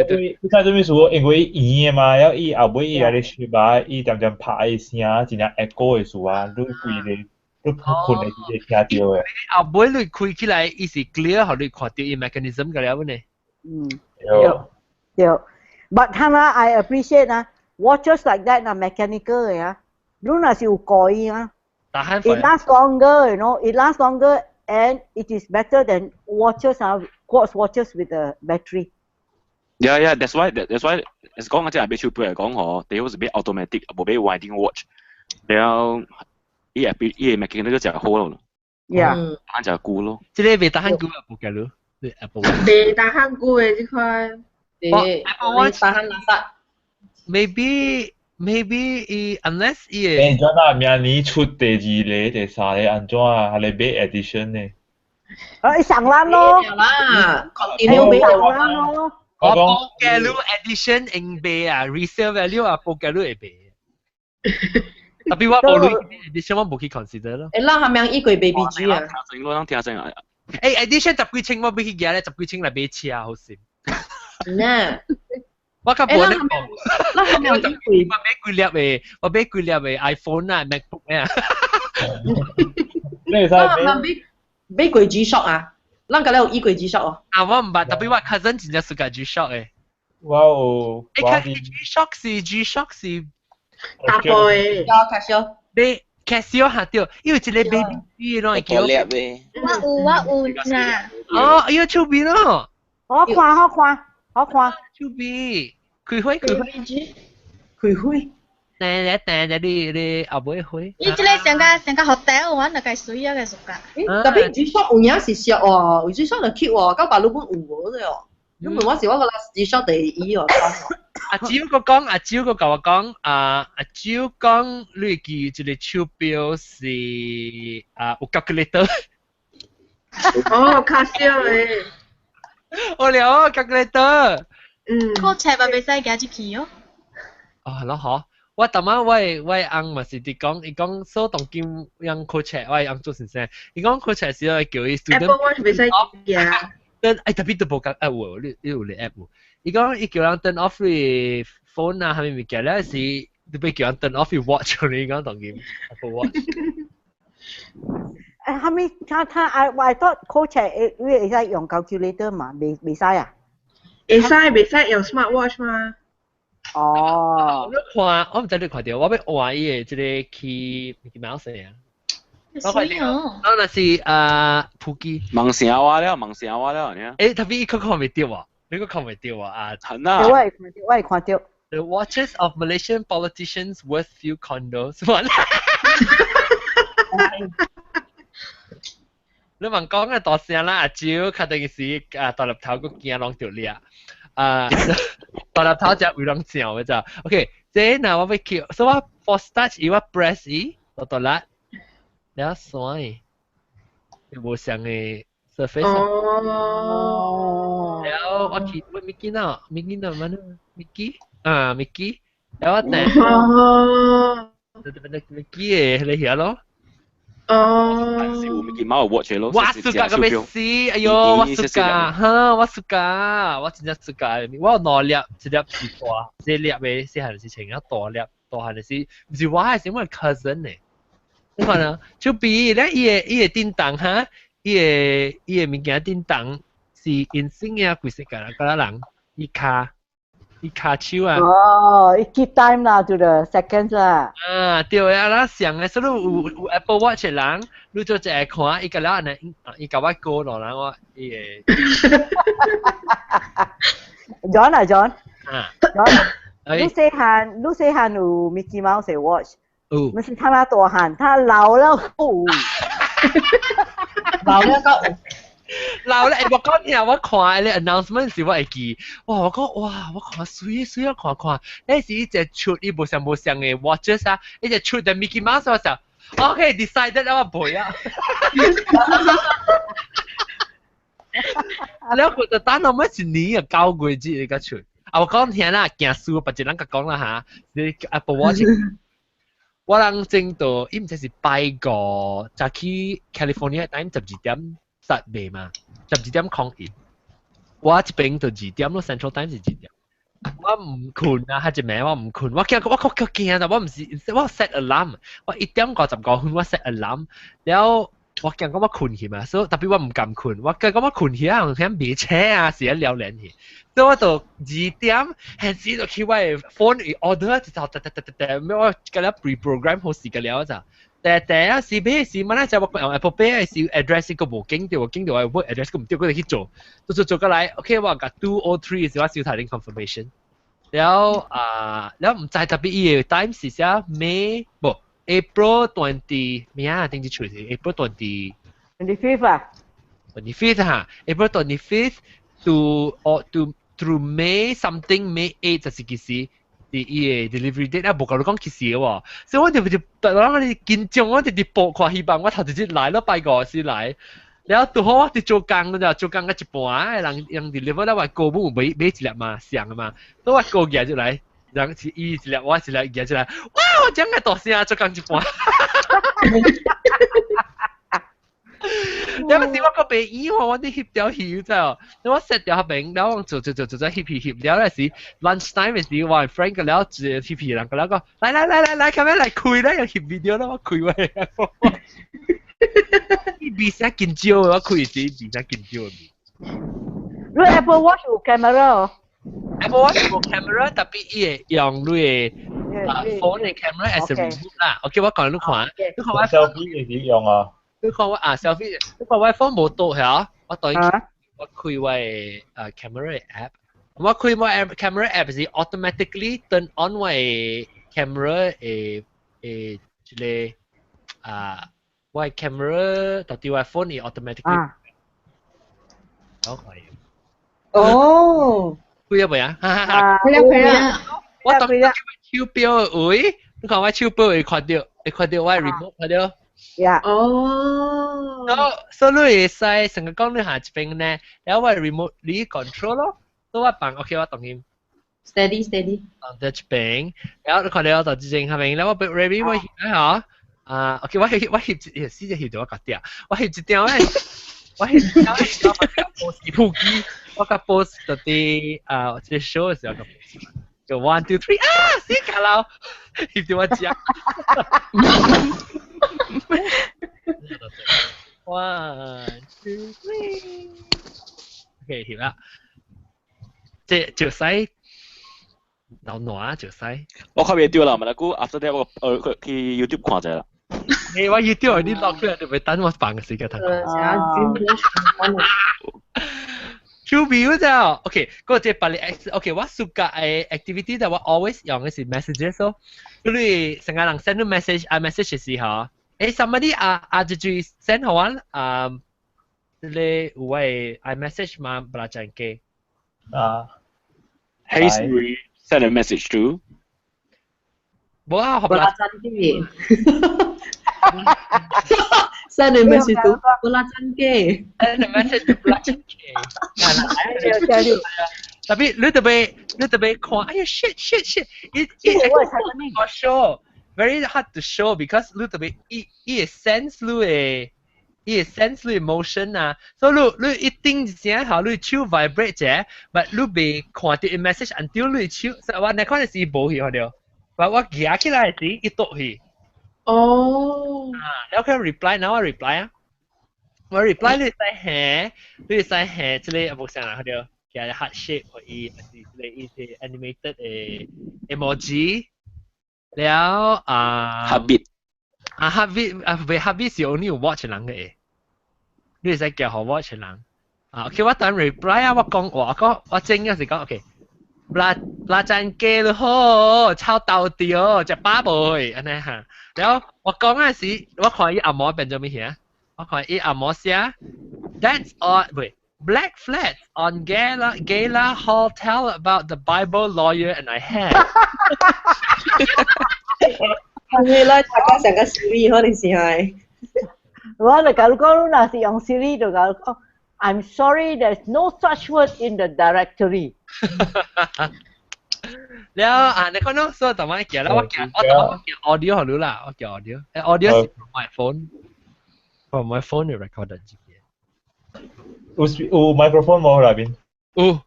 對。你睇做咩事？因為伊嘅嘛，然後伊後尾伊來你出來，伊漸漸拍嘅聲，真係 echo 嘅事啊，你規個你困嘅時聽到嘅。後尾你開起來，伊是 clear，後你看到伊 mechanism 嘅了呢。有。But Hannah, I appreciate watches like that mechanical 嘅啊，你若是有改啊。It lasts longer, you know. It lasts longer. And it is better than watches, quartz watches with a battery. Yeah, that's why. 講即係俾手錶嚟講，嗬，第一是俾 automatic， 冇俾 winding watch。然後伊係 mechanical 就好咯。Yeah。單就固咯。即係未打慳股啊，冇計咯。未打慳股嘅呢塊。Apple Watch 打慳垃圾。Maybe unless 安怎啊？明年出第二個、第三個安怎啊？係你買 edition 呢？上籃咯。continue 買上籃咯。我報嘅lu edition 應買啊 ，resale value 啊，報嘅lu 會買。特別我報lu edition 我冇去 consider 咯。誒，嗱，係咪依個 baby G 啊？聽聲啊！誒 edition 10幾千我俾佢嘅咧，10幾千嚟買車啊，好少。呢？我較冇咧，我買幾粒嘅 iPhone 啊 ，MacBook 啊。你使買幾 G-Shock 啊？咱个了有衣柜 G Shock 哦。啊，我唔捌，特別我 cousin 真正是個 G Shock 誒。我有。G Shock 是大波誒。有 Casio。你 Casio 下掉，因為一個 baby 機咯，叫。我有呐。哦，哎呀，手臂咯。好看。手臂，開會。開會。你後尾會。伊即個成個 hotel 玩就計水啊嘅屬噶。特別 G Shock 有影是俗哦，有 G Shock 就 cute 哦，到大陸本有無啫哦。因為我是我個 last G Shock 第一哦。阿蕉個講，阿蕉個教我講，阿蕉講你記一個手錶是有 calculator。哦，卡少誒。我了 calculator。考冊咪袂使加入去哦。哦，咯嗬。我頭晚我翁嘛是啲講，伊講所當今樣考冊，我翁做先生，伊講考冊時候叫伊 student。Apple Watch 袂使嘅。特別都冇講喎，你有你 app 喎。伊講伊叫人 turn off 你 phone 啊，係咪物件咧？是特別叫人 turn off 你 watch 你講當今 Apple Watch。係咪I thought coach 會使用 calculator 嘛？未使啊？袂使用 smart watch 嘛？哦。我唔知你看到，我要換伊個即個去 Mickey Mouse 啊。我那是普基。盲成話了，呢？誒，特別伊看未到啊，你個看未到啊？係啊。我係看到。The watches of Malaysian politicians worth few condos。你問講嘅大聲啦，阿蕉確定是大粒頭個驚攏掉裂。大粒頭只會攏笑嘅咋 ？OK， 即嗱我要叫，所以我 for start 伊我 press 伊落啦，แล้วส่วน有冇像嘅 surface？ แล้ว我คิดว่ามิกกี้น่ะมันมิกกี้แล้วว่าแต่มิกกี้你曉咯？係Mickey Mouse watch 咯。我suka個咩事？哎呦，我 suka， 哈，我 suka， 我真係 suka。我有兩粒，一粒是大，一粒嘅細漢時穿啊大粒，大漢時唔是我係是我 cousin 嚟。你看啊，就比咧伊個叮當哈，伊個物件叮當是因性啊，幾時個人伊卡手啊。哦，伊 keep time 啦，to the seconds 啦。對啊，啦上嘅，所以有 Apple Watch 嘅人，你做只係看，伊個了呢，伊甲我過咯，然後我伊個。John 啊 ，John。John。你細漢有 Mickey Mouse 嘅 watch。唔是他那大漢，他老了老了到老了，我講聽，我看咧 announcement 時我會記，哇！我講哇，我看水啊看，那是一隻出伊無相嘅 watches 啊，一隻出的 Mickey Mouse 我想 ，OK decided 我背啊。แล้วกูจะตั้งเอาไม่สินี้อ่ะ9個字你個出，我講聽啦，行書別人個講啦嚇，你 Apple Watch。我人正到，伊唔知是拜個，就去 California time 12點實備嘛，12點抗議。我這邊就2點咯 ，Central time 是2點。我唔困啊，係一名我唔困，我驚啊！我唔是，我 set alarm， 我1點50個分我 set alarm， แล้ว我驚我困去嘛，所以特別我唔敢困，我驚我困去啊，好像別車啊，時一撩連去。所以我就2點，陣時就去我嘅 phone order 就咩我嗰啲 pre-program 好時嘅了就，但係時俾時乜咧就我 Apple Pay 係 address 個冇經掉，我 work address 個唔掉，佢哋去做過來 ，OK 我講203時我少睇啲 confirmation， แล้ว唔知特別伊嘅 time 是寫 May 冇 April 20咩啊？定係出嚟 April 25啊 25嚇 April 25 to through May 8就是其實啲 delivery date 啊，冇講你講其實嘅喎，所以我哋特登我哋緊張，我哋啲報掛希望我頭先來咯，拜個先來，然後到好我哋做工咯，做工嘅一半，人 deliver 咧話個本買一粒嘛，上嘅嘛，都話個嘢就嚟，人是伊一粒，我一粒嘢就嚟，哇！我真係大聲做工一半。有陣時我個鼻醫我啲協掉協真係，我 set 掉下病，然後做協，然後嗰時 lunch time 嘅時候，我 friend 個然後做協人個，然後講來，咁樣嚟開啦，有協 video 啦，我開喂， bisa 見招，我開始bisa 見招嘅。你 Apple Watch 有 camera 哦 ？Apple Watch 冇 camera，特別伊用你phone 嘅 camera as a remote 啦。OK，我講你看，你看我 selfie 嘅點用啊？你看我selfie，你看我 phone 冇到係我對我開我camera app，我開我 camera app 是 automatically turn on 我 camera 一個我 camera 到底我 phone 係 automatically。好可以。哦。開咗未啊？開啊！我當佢手錶位，你看我手錶會看到我 remote 看到。呀。哦。所以你會使成個講你下一邊呢，然後我 remote 你 control 咯，所以我幫 OK 我同佢 steady。on touch 邊，然後你看到我就之前下邊，然後我 ready 我嚇OK 我翕試隻翕到我個啲啊，我翕一條咧。我係post 鋪機，我個 post 到啲即係 show 嘅時候個 post，就 1 2 3死卡啦，翕到我隻，1 2 3，OK 翕啦，即係條西流暖條西，我睇唔到啦，咪啦，估 after that 我去 YouTube 看者啦。你話 YouTube 啲落出嚟，就咪等我辦嘅時間睇。Q 表咋 ？OK， 嗰個即係把你 OK， 我 suka 嘅 activity 但係我 always 用嘅是 messages 咯。你成個人 send 個 message 嘅時候，somebody 就注意 send 好啊，你喂 iMessage 嘛，不拉真嘅。Hey Siri, send a message to。冇啊，不拉真嘅。Send a message to Belacan ke. Send a message to Belacan ke. Tapi lu terbaik kau, ayo shit. It actually for sure. Very hard to show because lu terbaik it sense lu emotion ah. So lu think siapa hal lu chill vibrate je, but lu be quantity message until lu chill. So what nak kau ni si boh hiu dia. But what gaya kira si itu hi. Oh.แล้วแค่ reply นะว่า reply อ่ะว่า reply 你ใส่แห่你ใส่แห่即係冇成日佢哋其實 heart shape 可以即係一啲 animated emoji แล้วhabit habit 是 only watch 人嘅你使叫好 watch 人OK 我等 reply 啊我講我正嘅時講 OK拉真機咯呵抄到掉隻巴貝安尼嚇แล้ว我講嗰陣時我看伊阿嬤變咗咩嘢我看伊阿嬤寫 That's all wait Black Flats on Gala Hall tell about the Bible lawyer and I had 你來大家成個 Siri 可能是係我就講如果是用 Siri 就講I'm sorry there's no such word in the directory แล้ว你看到所以同埋叫啦我叫 audio 好啦我叫 audio 是 from my phone 嚟 record 嘅有 microphone 冇喺邊有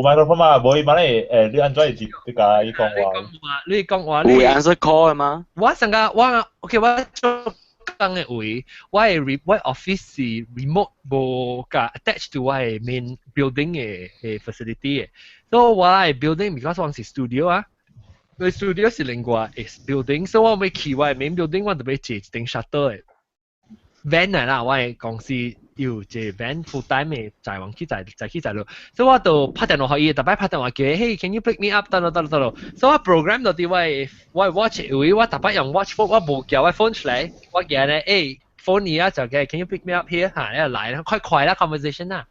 microphone 嘛冇嘛咧你安怎接你甲伊講話你會 answer call 嘅嘛我成個我 OK 我做工嘅位我 office 是 remote 冇㗎 attached to 我 main building 嘅 facility 嘅so 我 building because 我是 studio 啊我 studio 是另外 is building so 我咪去我 main building 我就要借一頂 shuttle 嘅 van 嚟啦我公司要借 van full time 嘅載往去載路所以我就拍電話可以特別拍電話叫hey can you pick me up 得咯所以我 program 到啲我 watch 位我特別用 watch phone 我冇叫我 phone 出嚟我叫咧phone 你啊就嘅 can you pick me up here 嚇你嚟啦快啦 conversation 啦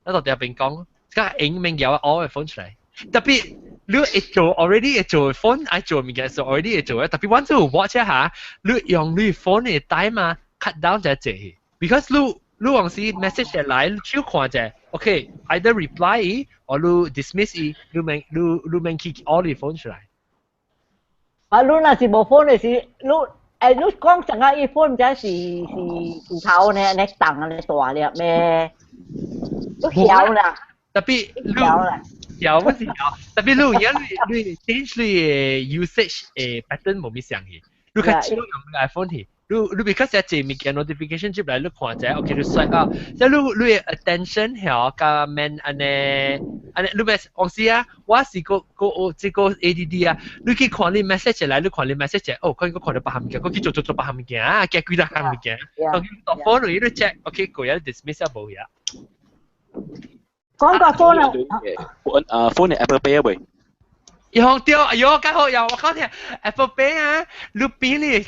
我到入邊講家影名叫我 phone 出嚟特別你做 already 做 phone 做物件就 already 做特別我做 watch 一下你用你 phone 嘅 time 啊 cut down 就係 because 你往時 message 嚟你超看啫 OK either reply 或你 dismiss 你免去 all 你 phone 出嚟你若是冇 phone 嘅時你講成個 phone 真係是頭呢你當呢大粒咩都曉啦特別有乜事有特別你而家你 change 你 usage pattern 冇咩相嘅你看用 iPhone 去你 because 有一物件 notification 接嚟，你看者 OK 你 swipe 啊，即你 attention 係個 man 安尼你咪往時啊，我是個 ADD 啊，你去看你 message 嚟，你看你 message 哦，佢看到白項物件，佢去做白項物件啊，幾多項物件，當佢到 phone 你 check OK 佢有 dismiss 啊冇呀。講個 phone 啊，phone 係 Apple Pay 啊喂。用掉，哎呦，剛好有我講聽 Apple Pay 啊，你俾你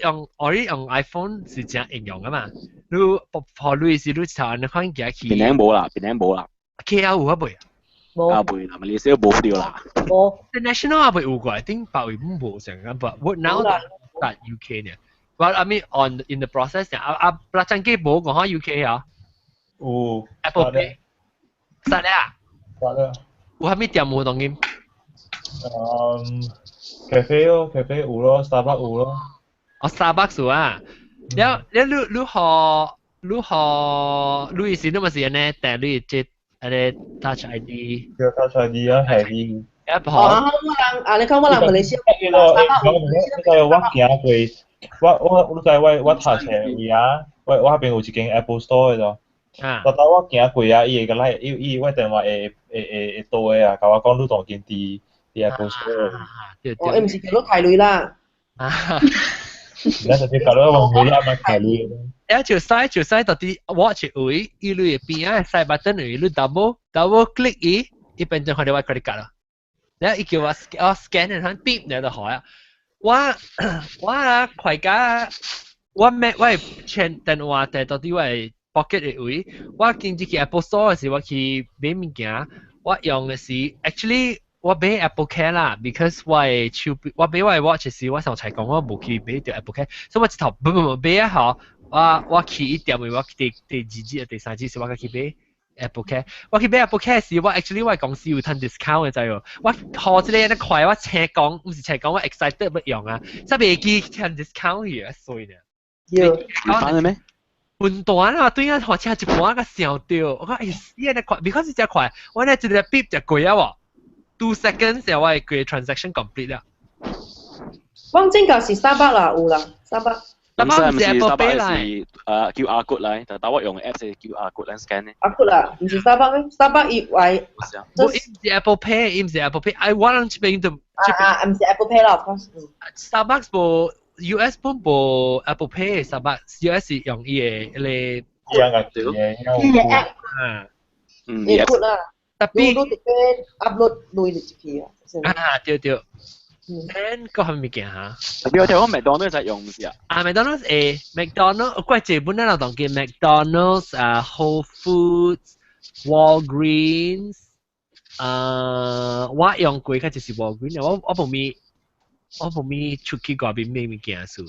用用 iPhone 是這樣應用啊嘛，你學你是你查你看幾去？邊冇啦，KL 有啊未？冇啊未啦，咪你少冇掉啦。冇 ，International 啊未有過，I think 百位冇成咁，but what now that UK 呢？Well, I mean in the process 啊，不真機冇講開 UK 啊？有 Apple Pay，實咧啊？實咧。有係咩店冇當嘅？cafe 咯 ，cafe 有咯 ，Starbucks 有咯。哦 ，Starbucks 啊，แล้วรู้สินี่มันสิเนี่ยแต่รู้จิตอะไร Touch ID เดี๋ยว Touch ID 啊，係啲 app 哦，你講我人馬來西亞，我行過，我知我踏車位啊，我嗰邊有一間 Apple Store 嘅啫。但我行過啊，伊個來，伊我電話會倒嘅啊，甲我講你當見啲 Apple Store。哦，唔是叫你開雷啦。那就係搞到我每日咪開雷。就使到啲 watch 位，伊類邊啊，side button 位，你 double click 伊變成佢哋話 credit card 啦。然後伊叫我 scan 然後 beep 你就好啊。我快家我錢電話帶到啲位 pocket 嘅位，我見住去 Apple Store 嘅時，我去買物件，我用嘅是 actually 我買 Apple Care 啦 ，because 我買我 watch 嘅時，我上才講我冇去買條 Apple Care，所以我直頭唔買啊嚇。我去一點位，我第二支、第三支時，我去買 Apple Care。我去買 Apple Care 時，我 actually 我公司有攤 discount 嘅就係，我學即係快，我請講，唔是請講，我 excited 乜用啊？即係未記攤 discount 嘢，所以呢。有。翻咗咩？半段啊，對啊，學車一半個笑掉，我講哎呀，你快 ，because 只快，我呢一隻 beep 就貴啊喎，2 seconds 就我係佢 transaction complete 啦。我正舊是300啦，有啦，300。唔是 Apple Pay 啦，QR code 嚟，但係我用 app 係 QR code 嚟 scan 咧。QR code 啦，唔是300咩？300以為。唔是 Apple Pay，唔是 Apple Pay，I want 這邊度。唔是 Apple Pay 啦，of course。Starbucks 冇 US 冇冇 Apple Pay，Starbucks US 是用伊個嚟。一樣嘅app。你 good 啦。特別。你特別 upload 類嚟一批啊。對。and 個係咪件嚇？特別我聽講麥當勞就用唔是啊？麥當勞麥當勞，我貴這本咧，我當見 McDonald's Whole Foods、Walgreens，我用過嘅就是 Walgreens，我冇咪出去嗰邊咩物件數，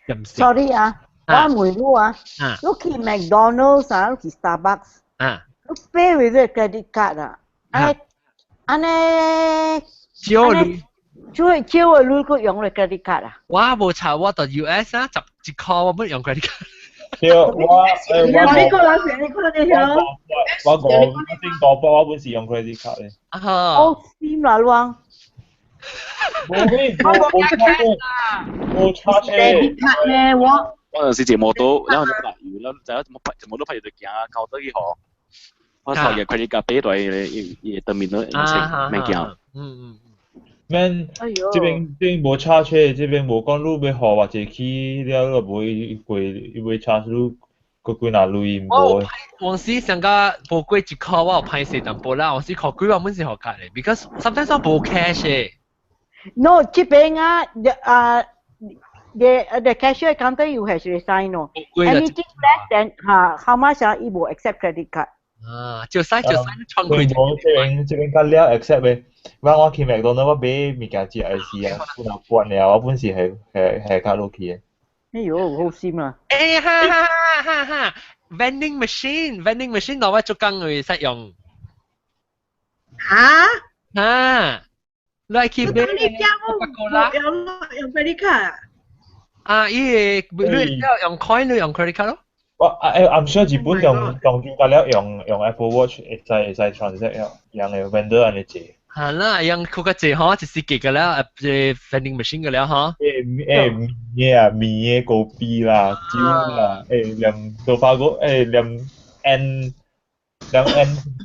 又唔是。Sorry 啊，我問你啊，你去 McDonald's 啊，你去 Starbucks，你 pay with the credit card 啊，安尼。超你個用嚟 credit card 啊？我冇查我到 US 啊，一塊我冇用 credit card。呢個啦，呢個你響。我本時用 credit card 咧。好閃啦，汪。冇差車。credit card 咧，我。嗰陣時節目都，然後你例如啦，就節目都拍住對鏡啊，靠得幾好。我頭嘅 credit card 俾對嘢對面都咩鏡。免這邊無差車，這邊無講你要學或者去了，你唔會差你個幾哪類唔會。往時上個無過一塊，我有歹勢淡薄啦。往時考幾萬蚊是學卡嘅 ，because sometimes 我冇 cash 嘅。No， 這邊啊，the cashier counter you have to sign no. Anything less than how much it will accept credit card. 就使創佢。這邊較了 accept 嘅。我去麥當勞，我買物件只 IC 啊，本來關了，我本時係卡落去嘅。哎呦，好閃啊！哈 ！vending machine 我做工會使用。嚇？你去買用 credit card 啊？伊個你用 coin 你用 credit card 咯？I'm sure 日本用住了用 Apple Watch 會使 transact 樣嘅 vendor 安尼做。係啦，用佢個字嗬，就是幾個啦，vending machine 嘅啦嗬。嘅高 B 啦，蕉啦，連做法個連 N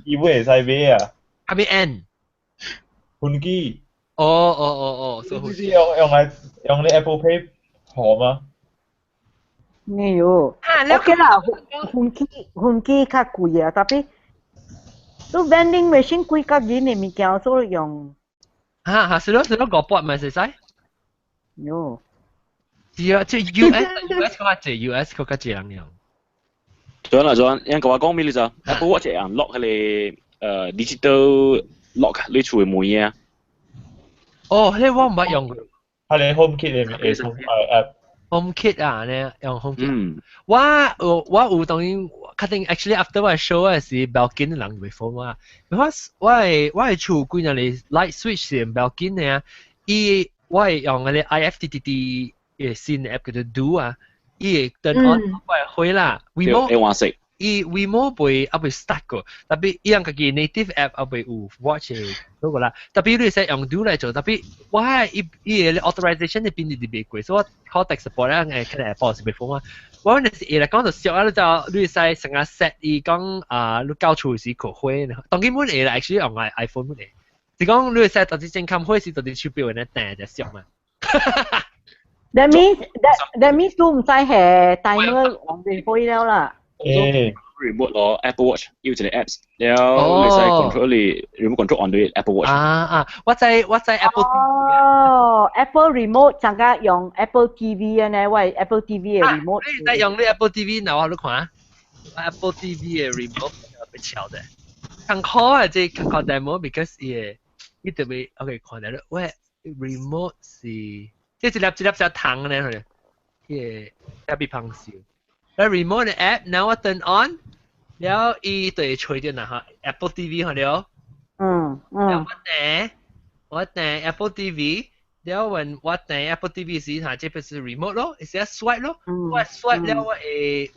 基本會使買啊。係咪 N？盤機。所以用你 Apple Pay 好嗎？沒有。OK 啦，盤機較貴啊，但係都 vending machine 貴較緊嘅物件，所以用。係咯個 bot 咪使使？有。係啊，即係 US 嗰個字人用。仲有個話講咩咧就 Apple Watch 係 unlock 佢哋digital lock 你除嘅門嘢。哦，你我唔捌用佢。係你 HomeKit 裡面用 app。HomeKit 啊，你用 HomeKit。我有當然確定 actually after 我 show 嘅是 Belkin 嘅人會放我，because 我係厝幾年嚟 light switch 是 Belkin 嘅啊，我係用嗰啲 IFTTT 嘅新 app 叫做 Do 啊，伊 turn on 我係開啦 ，Wemo 會start 個，特別伊樣個嘅 native app 會有 watch 嗰個啦，特別你使用 Do 嚟做，特別我係伊嘅 authorization 入邊特別貴，所以我 call tech support 咧誒，佢哋 boss 會放我。我嗰陣時嚟講就少啊，就你使成日 set 伊講你交厝時佢開，當然本嚟啦 ，actually 用係 iPhone 本嚟，是講你使到底正襟開時到底手錶咧訂就少嘛。That means 都唔使係 timer 我哋開了啦。remote 咯 Apple Watch 要一個 apps，然後你使 control 你 remote control on 對 Apple Watch。我知 Apple Apple remote 陣間用 Apple TV 啊呢，喂 Apple TV 嘅 remote。你使用你 Apple TV 嗱我你看，Apple TV 嘅 remote 比較巧的，看考啊即看考 demo，because 伊特別 OK 看到喂 remote 是即一粒小糖咧佢，伊特別胖少。แล้ว remote app now turn on แล้วอีตัวช่วยเดียวนะฮะ Apple TV เขาเดียวแล้ววัดแต่ Apple TV แล้ววัดแต่ Apple TV สิฮะจะเป็น remote 咯อีเสีย swipe 咯ว่า swipe แล้ว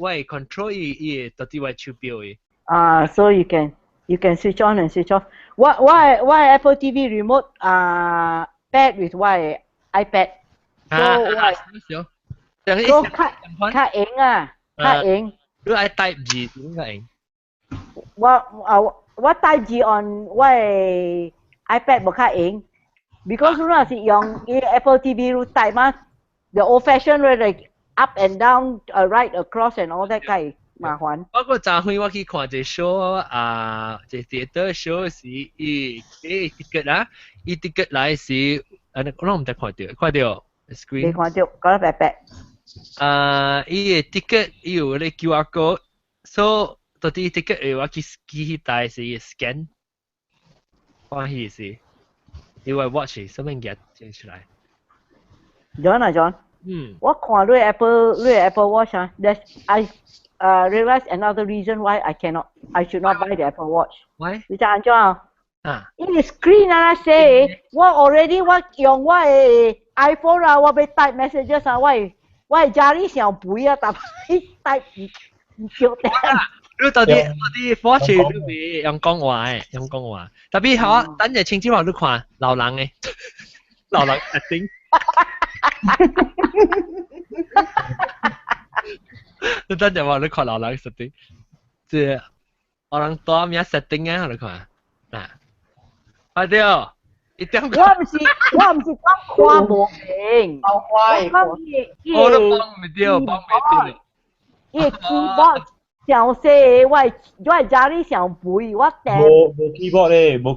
ว่า control อีตัวที่ว่าชิวเปียวso you can switch on and switch off why Apple TV remote paired with why iPad so why so ค่าเองอ่ะค่าเองหรือ Type G หรือค่าเองว่า Type G on ว่า iPad บ่ค่าเอง because รู้ว่าสิ用 Apple TV รู้ Type มา the old fashion way like up and down right across and all that 計麻煩我個昨天我去看一 show 一 theater show 是伊 ticket 啦伊 ticket 來是我唔知看到 screen 你看到覺得白白伊個 ticket 伊有咧 QR code， so 到底 ticket 我去帶是 scan， 關係是，因為 watch 什麼嘢整出來。John，我看你 Apple Watch 啊 ，I realize another reason why I should not buy the Apple Watch。Why？你知安怎啊？因為 screen 啊寫，我 already 我用我嘅 iPhone 啊，我俾 type messages 啊，我家裡上背啊，但係 type 唔叫得。你到底 watch 你咪用講話，特別好，等陣清朝話你看老人嘅，老人setting。你等陣話你看老人 setting， 即係老人多咩 setting 啊？你看嗱，快啲哦！我唔是講看無明，我都幫唔到。伊 keyboard 上細，我家裡上背，我訂。無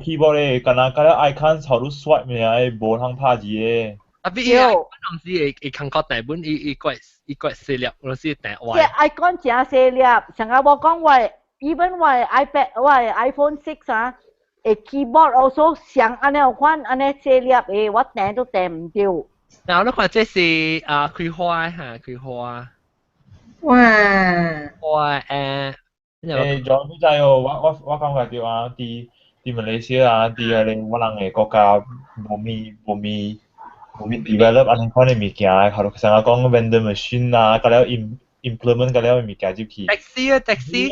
keyboard 咧，干那個 icon 炒到 swipe 咩啊？無通拍字嘅。啊，比如我當時會感覺大本伊怪細粒，我是訂壞。即 icon 正細粒，上個我講話 ，even 我 iPad 我 iPhone 6啊。keyboard also 像安尼有款安尼細粒嘅，我訂都訂唔到。然後你看這是開花嚇，開花。哇！仲你知哦，我感覺到啊，啲馬來西亞啊，啲係我人嘅國家冇咪 develop 安尼款嘅物件，後來成日講 vending machine 啊，咁了 implement 个了物件入去。taxi。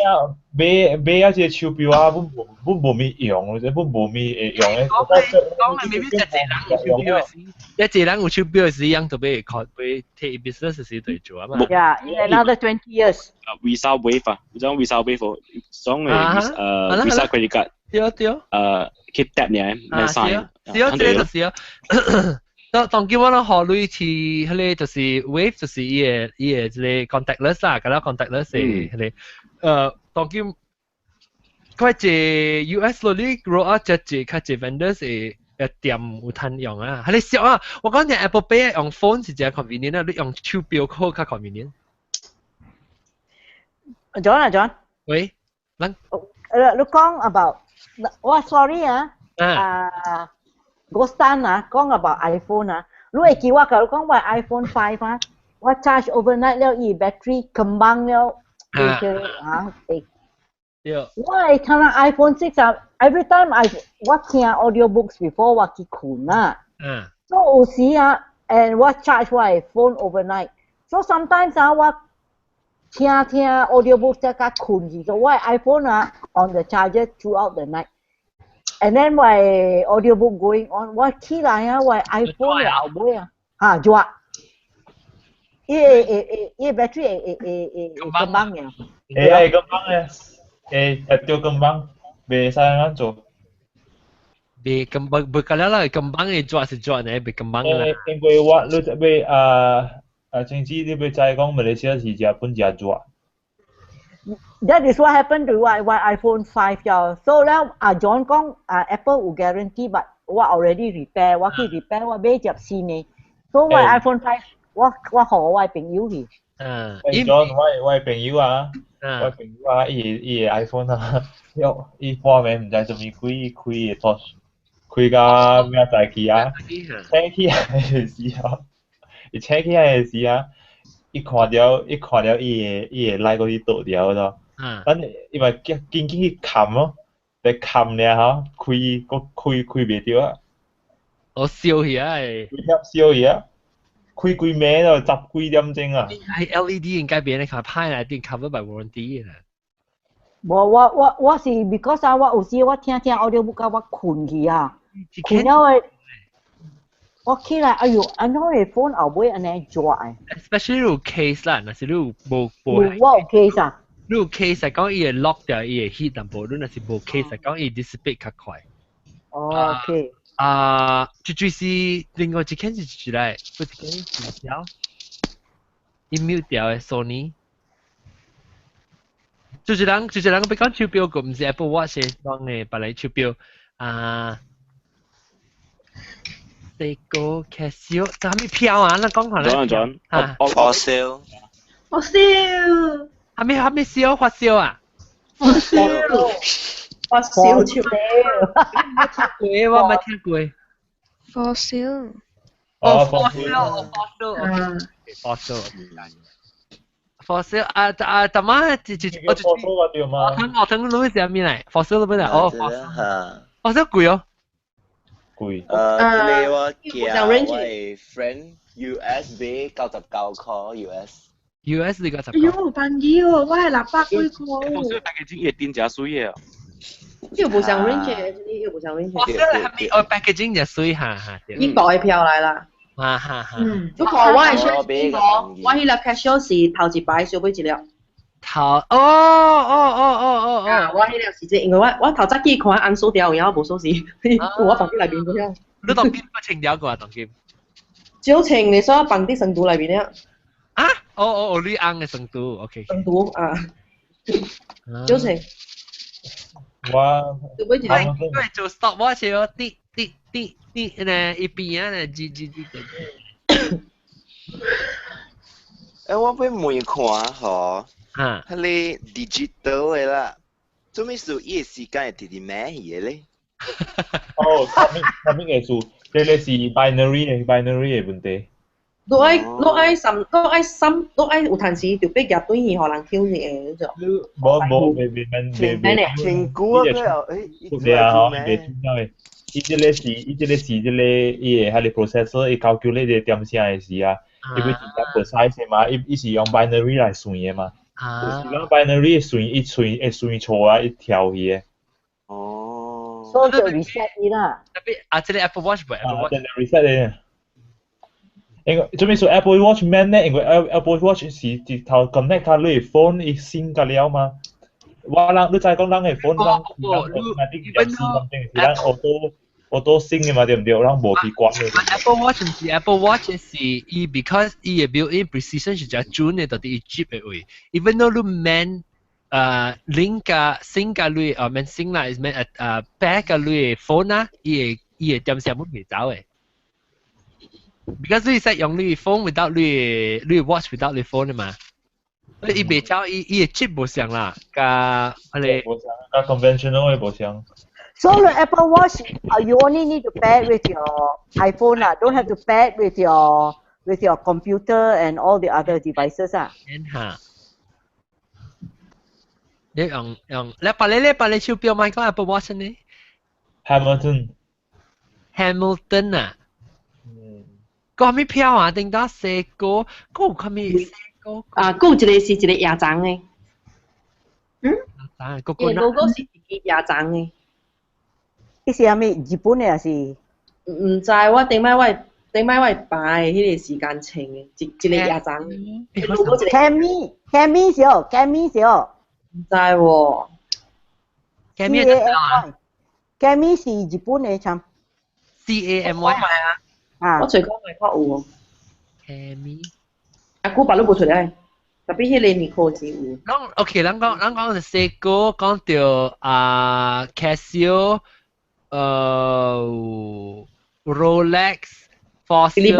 買啊隻手錶啊，本無咪用，或者本無咪會用嘅。講未必一隻人有手錶嘅時，樣就俾take business 時對做啊嘛。Yeah, in another 20 years. Visa wave 啊，嗰種 Visa wave，種Visa credit card。keep tap 呢，唔使。是啊，這就是啊。當叫我哋考慮去，迄個就是 wave，就是伊個即個 contactless 啦，咁啦 contactless 係迄個當叫佢隻 US 咯，你 grow up 隻較隻 vendors 係店有通用啊，係你笑啊！我講隻 Apple Pay 用 phone 是隻 convenient 啊，你用手錶扣較 convenient。John。喂。你講 about， 我 sorry 啊。Ghostan 啊，講 about iPhone 啊，你會記我講話 iPhone 5啊，我 charge overnight 了，伊 battery kembang 了，我係睇下 iPhone 6啊 ，every time 我聽 audiobooks before 我去困啊，所以有時啊 ，and 我 charge 我係 phone overnight，so sometimes 啊我聽 audiobooks 即係困住，所以我 iPhone 啊 on the charger throughout the night。And then my audiobook going on, 我起來啊，我 iPhone 嘅後尾啊，嚇咗，伊 battery 會kembang嘅，會kembang嘅，會掉kembang，袂使安做。袂kembang，袂咁啦，kembang 嘅抓是抓呢，袂kembang啦。因為我你要甚至你要知講馬來西亞是日本隻抓。That is what happened to my iPhone 5 咗。So 咧John 講Apple 有 guarantee，but 我 already repair， 我去 repair 我買隻新嘅。So 我 iPhone 5我學我朋友去。John 我朋友啊，伊 iPhone 啊，伊破名唔知做咩開個 touch，開到咩大機啊，請起來嘅時候，伊請起來嘅時啊，伊看到伊會來過去倒掉咯。等因為緊去冚咯，你冚咧嚇，開袂掉啊！我燒去啊！燒去啊！開幾暝咯，10幾點鐘啊！係 LED 應該別人佢派嚟定 cover by warranty 啦。我是 because 啊，我有時我聽 audiobook 啊，我困去啊，困咗我起來，哎呦，安怎個 phone 後尾安尼抓誒 ？Especially 有 case 啦，若是你有無我有 case 啊。你有 case 係講伊會 lock 掉，伊會 hit 淡薄，你若是無 case 係講伊 dissipate 較快。OK。就是另外一件是出來，嗰一件是條，伊 mute 掉嘅 Sony。就是人別講手錶個，唔是 Apple Watch 講嘅，別嚟手錶Seiko Casio， 就係咩票啊？你講下咧。John， Fossil。係咪燒發燒啊？發燒超。我冇聽過。Fossil。Fossil 啊，怎麼我聽到咩名嚟 ？Fossil 邊嚟？哦 ，Fossil 貴哦。貴。這裡我叫我嘅 friend USB 99塊 US。US 你個十？哎呦，便宜哦，我係600幾塊。Fossil 大概一定真水嘅。又不像 range， 又不像 range。Fossil 係咪packaging 就水下？英國嘅票嚟啦。不過我係想知我迄粒 casio 是頭一擺小買一粒。我迄粒是因為我頭早記看按數條，然後無鎖匙，我放喺裏邊嗰樣。你當金不清掉過啊？當金？少清你所放啲成都裏邊咧。啊？你按嘅成都 ，OK。成都啊。少清。我做 stopwatch 咯，滴呢一邊啊，嘰。我俾問看嗬，迄個 digital 嘅啦，做咩事伊個時間係直直咩嘢咧？什麼藝術？這個是 binary 嘅問題。你愛有陣時就俾夾對去，可能挑嘢就。冇，評估啊，對啊，嗬，伊這個是伊個，伊個係個 processor，伊 calculate 個點聲嘅時啊，因為真正 precise 嘛，伊是用 binary 來算嘅嘛。有時講 binary 算一算錯啊，一條去嘅。哦。所以就 reset 伊啦。特別即係 Apple Watch 唔 Apple Watch。真係 reset 嘅。因為做咩說 Apple Watch 慢咧？因為 Apple Watch 是直頭 connect 佢你 phone 伊先個了嘛。我人你再講人嘅 phone automatic 有試咁定，是人auto sync 嘅嘛，對唔對？人無去關嘅。Apple Watch 唔是 Apple Watch 是伊 because 伊嘅 built-in precision 是只準嘅，到底伊 chip 嘅位。Even though 你 man link 個 sync 個你man sync 啦，is man pair 個你 phone 啊，伊會點上冇未走嘅。Because 你識用你 phone without 你 watch without 你 phone 嘅嘛。所以伊未走，伊嘅 chip 無上啦，甲無上，甲 conventional 嘅無上。So the Apple Watch, you only need to pair it with your iPhone lah. Don't have to pair it with your computer and all the other devices ah. 你用你把你手錶買個 Apple Watch 呢 ？Hamilton 啊？個咩錶啊？定到四個，個有咩？啊，個有一個是一個野裝嘅。嗯？個logo 是一個野裝嘅。伊是啥物？日本嘅還是？唔知，我頂擺我擺迄個時間穿嘅，一個野裝。Cami 少。唔知喎。Cami 是日本嘅參。CAMY 啊！我隨講咪確有喎。Cami。阿姑把都冇出來，特別迄個尼科是有。OK，咱講是四個，講到Casio。Rolex, Fossil,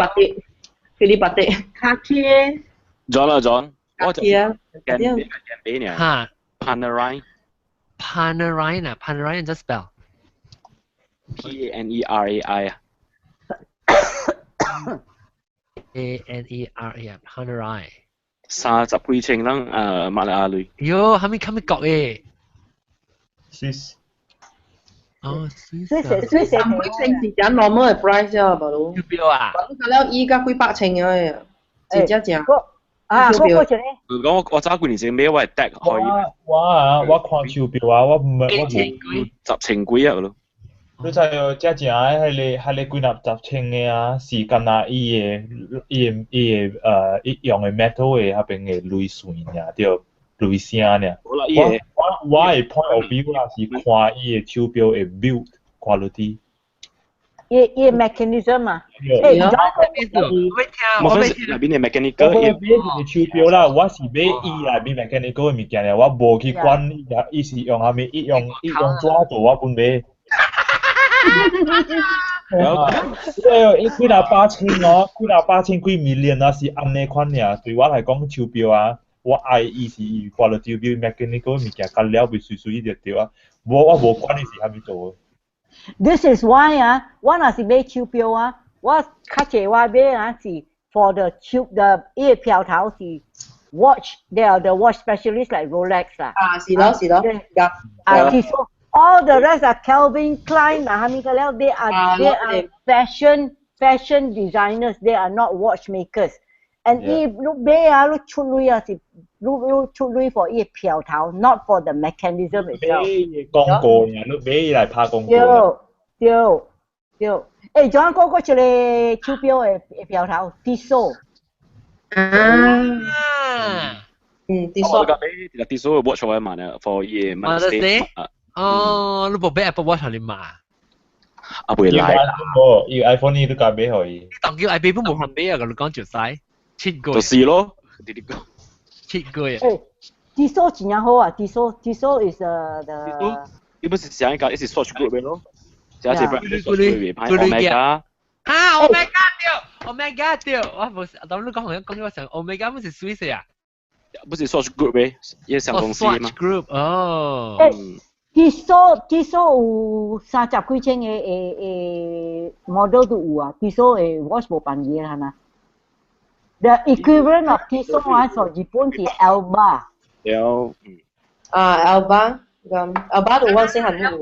Philippe Cartier, John. Cartier, Gambia, ha, Panerai, Panerai just spell. Panerai. Panerai, Panerai. 30幾千人馬來亞類。喲，係咪國嘅？Swiss。哦，Swiss 是只 normal 嘅 price 啊，大佬。手錶啊？咁了依家幾百千嘅，一隻。啊，嗰個咧。講我揸幾年前買我係 deck 可以。我看手錶啊，我冇10千幾啊咯。你睇哦，只隻係你歸納10千嘅啊，時間啊，伊用嘅 metal 嘅下邊嘅鐳算呀，對。類聲呢？我係 point of view 啦，是看伊個手錶嘅 build quality。伊 mechanism 啊。我係入邊嘅 mechanical。我買嘅手錶啦，我是買伊入邊 mechanical 嘅物件咧，我無去管伊是用啥物，伊用紙做我本買。伊幾若8000哦，幾若8000幾 million 啊，是安尼款爾。對我來講手錶啊。我愛伊是伊 quality build mechanical 物件，甲了袂隨隨伊就對啊。我無管伊是啥物做。This is why 啊，我若是買手錶啊，我較濟我買啊是 for the 伊個錶頭是 watch，they are the watch specialist like Rolex 啦。啊，是咯。Tissot all the rest are Calvin Klein 啊，蝦米個了 they are fashion designers, they are not watchmakers。And 伊你買啊，你出錢啊是，你出錢 for 伊個錶頭 ，not for the mechanism itself。買廣告呀，你買伊來拍廣告。對。誒，仲有嗰個一個手錶嘅錶頭 ，Tissot。Tissot。我買 Tissot 嘅 watch 我買啊 ，for 伊 Mother's Day。哦，你部買 Apple Watch 你買？啊，袂來啦。伊 iPhone 你都甲買互伊。當叫 iPhone 冇限買啊，你講就使。7個。就是咯，你講。7個呀。Tissot 真好啊 ，Tissot is the。你不是上一家，一是 Swatch Group 嘅咯。這是 Swatch Group 派 Omega。啊 ，Omega 對，我冇，當你講我想 Omega 不是 Swiss 啊？不是 Swatch Group 咩？一上公司嘛。Swatch Group 哦。Tissot 有30幾千嘅model 都有啊 ，Tissot 嘅 watch 無辦嘢係嘛？ The equivalent of Tissot for 日本是 Alba。有。Alba。阿爸有我細漢有。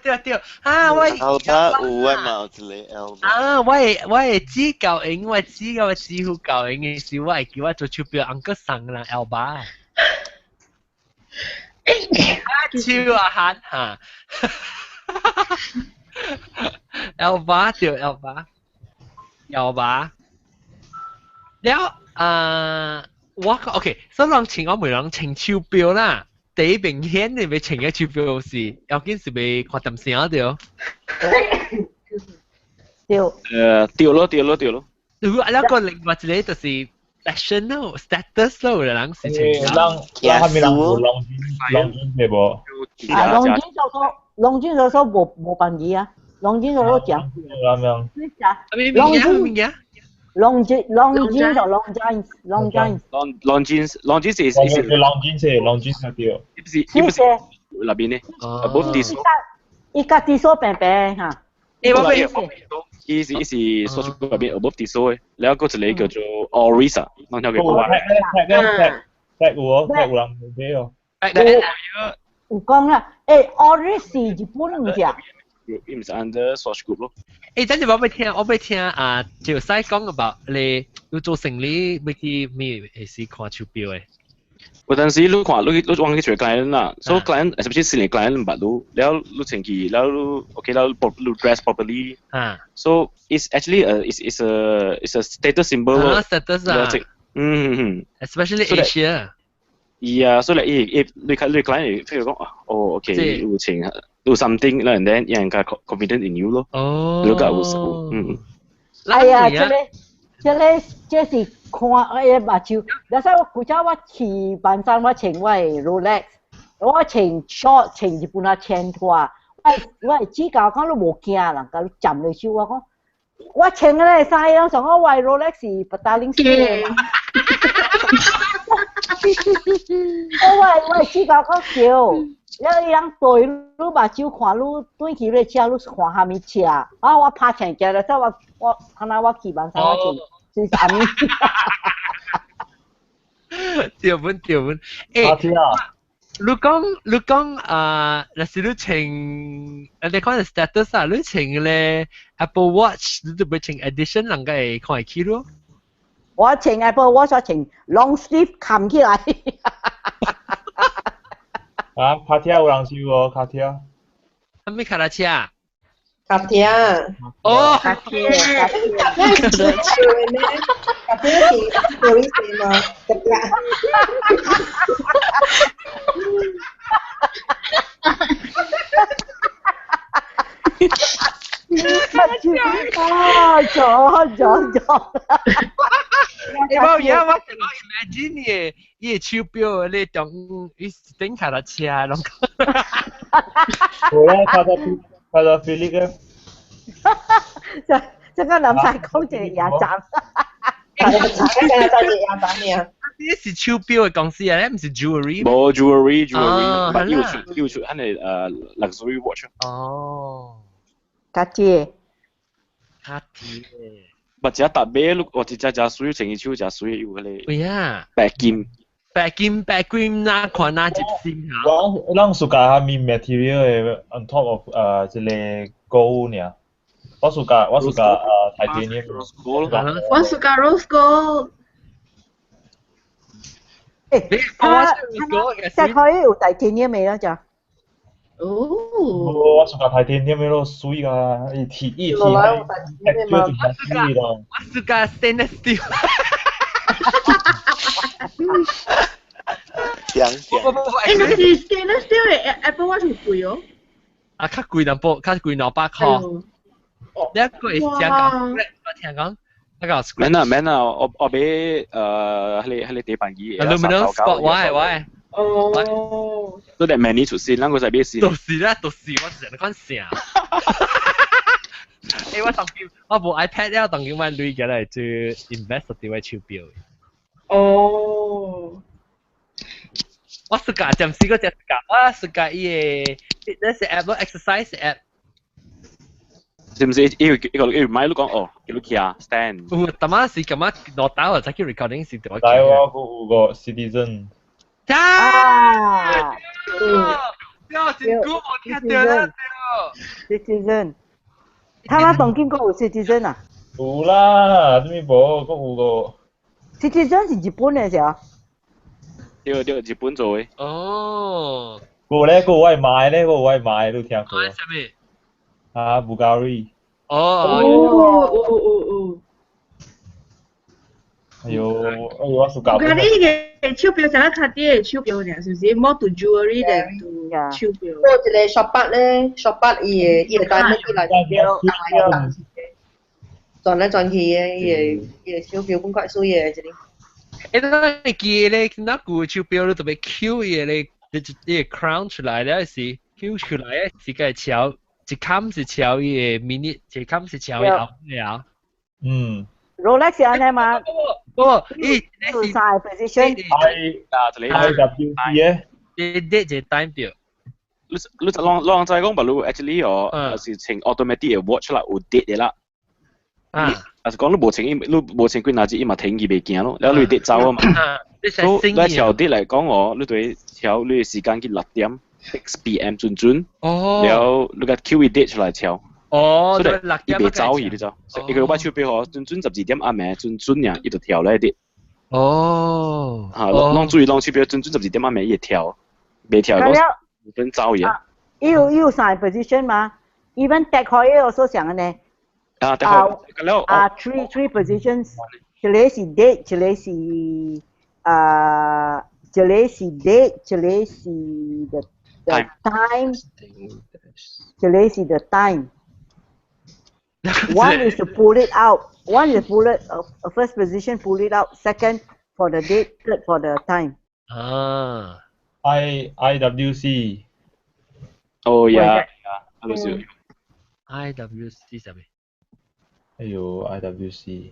對，啊喂。阿爸有我嘛有一個阿爸。啊，我係指教英，我指乎教英嘅時，我係叫我做手錶，uncle 送人阿爸。超啊喊嚇。阿爸對阿爸。有吧？了我 OK， 所以請我每人請手錶啦。第一明顯你咪請嘅手錶是，要緊是咪看點聲對？掉咯。如果那個另外一個就是 fashion 咯 ，status 咯，人事情。人係咪人有龍金嘅噃？龍金所冇辦意啊。龍金所講。咁樣。龍金。Long jeans or long jeans? Long jeans is long jeans 係掉。唔是那邊呢？above this。依家 T 恤平平嚇。依是所屬嗰邊 above this 嘅，另一個就你叫做 Orisa， 當條嘅話。踢有人冇俾哦。有講啦，Orisa 日本唔是啊？唔是 under Swatch Group 咯。等陣我俾聽啊，趙西講 about 你要做生意，要去咩係看手錶嘅？嗰陣時你看你忘記做 client 啦，所以 client especially senior client 唔捌你，แล้ว你前期แล้ว OK แล้ว dress properly。So it's actually it's a status symbol。status 啊。especially Asia。Yeah， 所以if 你 client 譬如講OK 有請。do something 啦，and then 有人家 confident in you 咯。哦。你個有哎呀，這是看目睭。有時我早我去辦山，我穿我係 Rolex， 我穿 short， 穿日本啊穿拖。我係指教講你無驚人家站你手，我講我穿嗰啲衫啦，上我係 Rolex 是不打零嘅。我係指教講叫。你人對你目睭看，你轉去你車，你看下面車。啊，我拍成隻啦，所以我看下我去辦啥，我去下面。條本。你講那時你穿，你講 status 啊，你穿咧 Apple Watch， 你都唔穿 edition， 人家會看會起咯。我穿 Apple Watch， 我穿 long sleeve 冚起來。啊，卡貼有人收喎，卡貼。咩卡拉車啊？卡貼。哦，卡貼。咩收嘅咩？卡貼是做呢啲嘛？咗。我imagine 伊手錶你當伊頂卡拉車啊，啷個？好啦，卡拉菲力啊！即刻諗晒講隻野站。呢是手錶嘅公司啊，唔是 jewelry。冇 jewelry， 要出係luxury watch。哦。Cartier。或者特別，或者只水成日手只水有嗰啲。會啊。白金那款那隻先嚇。我suka 下面 material 嘅 on top of 即係 gold 呢。我 suka titanium。我 suka rose gold。即可以有 titanium 未啦就？我 suka titanium 嘅咯，水㗎，一體係 texture 就係水咯。我 suka stainless steel。但是 stainless steel 嘅 Apple Watch 好貴哦。啊，較貴200塊。你一個係我聽講，那個。免啊，我俾喺地板機。Aluminum spot why？哦。都係 many 出先，啷個就俾先？到時我成日講成。我當叫我部 iPad 咧，當叫買鐳嘅嚟做 invest 啲位手錶。哦。我 suka 暫時嗰隻 suka， 我 suka 伊個 fitness app 咯 ，exercise app。是唔是？要買你講哦，叫你徛 stand。但係是咁樣攞打或者叫 recording 是點？台灣嗰個 citizen。呀，真久冇聽到啦，對。Citizen，他們東京嗰有 Citizen 啊？有啦，點解冇？嗰有個。Citizen 是日本嘅時候。對，日本做嘅。哦。個咧，個我係買咧，個我係買都聽過。買什麼？啊，Bulgari。哦。哎呦，我數搞。Bulgari 嘅手錶成日卡啲嘅手錶呢，是唔是？More to jewelry than to 手錶。嗰一個 shopback 咧 ，shopback 伊個帶乜嘢嚟錶？轉來轉去嘅，伊個手錶本怪水嘅，這裡。誒，你記咧，那個手錶咧特別 Q 嘢咧，你 crown 出來咧是 Q 出來咧是個橋，一坎是橋嘅 minute， 一坎是橋嘅後了。Rolex 係安尼嘛？伊係晒 position。IWC 嘅。你隻 time 表。你就浪就係講，不如 actually 是請 automatic 嘅 watch 啦，有 date 嘅啦。啊，是講你無請幾哪隻，伊嘛停佢袂驚咯，然後你 date 走啊嘛。所以你調 date 嚟講你對調你時間去6點 6 PM 準，然後你個 QE date 出來調。所以伊袂走去，你知？伊個買手錶準12點暗暝準呀，伊就調咧啲。浪注意浪手錶準12點暗暝伊會調，袂調講5分走去。伊有晒 position 嘛 ？Even tech heuer also 像呢。three positions， 一個是 date， 一個是date， 一個是 the time， 一個是 the time。One is to pull it out. One is pull it. First position, pull it out. Second for the date. Third for the time. IWC. Oh yeah. IWC 什麼？哎呦 ，IWC。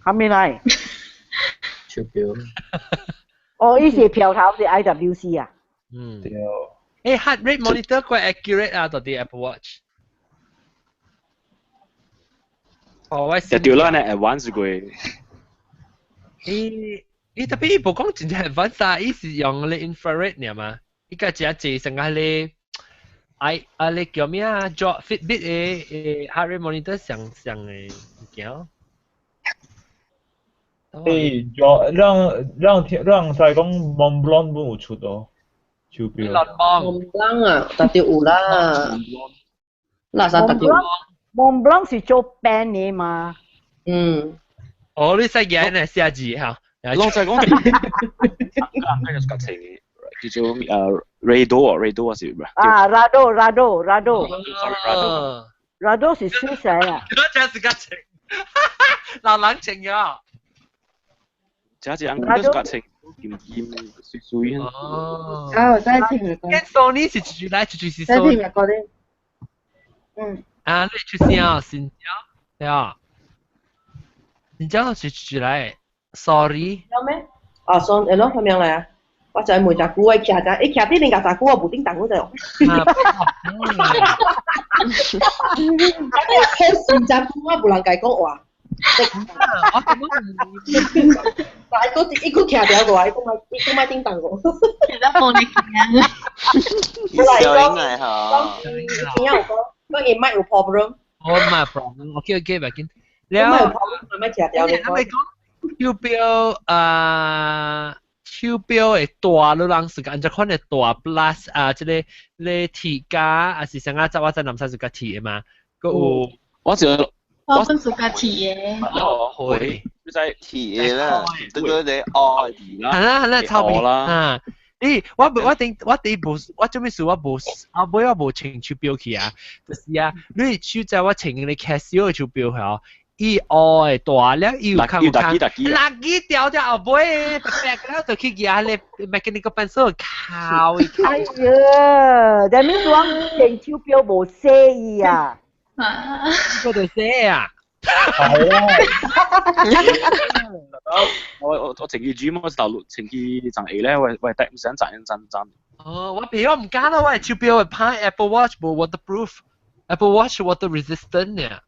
後面嚟。手錶。哦，呢是票頭是 IWC 啊。對。誒 ，heart rate monitor quite accurate 啊，到啲 Apple Watch。掉啦，你 advance 佢。tapi 伊無講真正 advance 啊，伊是用咧 infrared 呢嘛，伊個只係成個咧，你叫咩啊？做 Fitbit 嘅heart rate monitor 上嘅物件。讓再講 Montblanc 都有出哦，手錶。Montblanc 啊，特別有啦。嗱，實特別。Montblanc 是做 band 嘅嘛？哦，你識嘢呢？寫字嚇。浪就係講，呢個格情叫做Rado 是咩？Rado 是水洗啊。嗰隻是格情，鬧冷情呀。這隻人嗰個格情甜水。哦，真係聽嚟講。跟 Sony 是住來住是 Sony。真係聽嚟講啲。你出聲啊，新疆，係啊，新疆是住來 ，sorry。有咩？係咯，咁樣嚟啊！我就係梅扎古位騎咋，騎啲你架扎古啊，無頂等嗰度。梅扎古啊，無人計講話。但係嗰啲一個騎掉嘅話，一個買頂等我。其實冇你講。小應係嚇。點解我講？嗰件乜有 problem？ 我冇 problem，OK，白見。แล้วไม่ problem มันไม่騎掉你講。手錶嘅大，你人是按照看嘅大 plus 即係你鐵架，還是上我在南山是個鐵嘅嘛？個有我本是個鐵嘅。會。你在鐵嘅啦，對對對，哦，係啦，臭皮啦。我做咩事？我無穿手錶去啊！就是啊，你手在我穿你卡西歐手錶嚇，伊嘅大了，伊有看，垃圾掉咗後尾，白了就去牙咧，mechanical pencil 靠。哎呀，但係你講穿手錶無寫意啊？嗰度寫啊！係啊！我情意主嘛，大陸情意就係咧，喂，得唔想賺。哦，我譬如我唔揀啦，我係手錶係拍 Apple Watch 冇 waterproof，Apple Watch water resistant 嘅。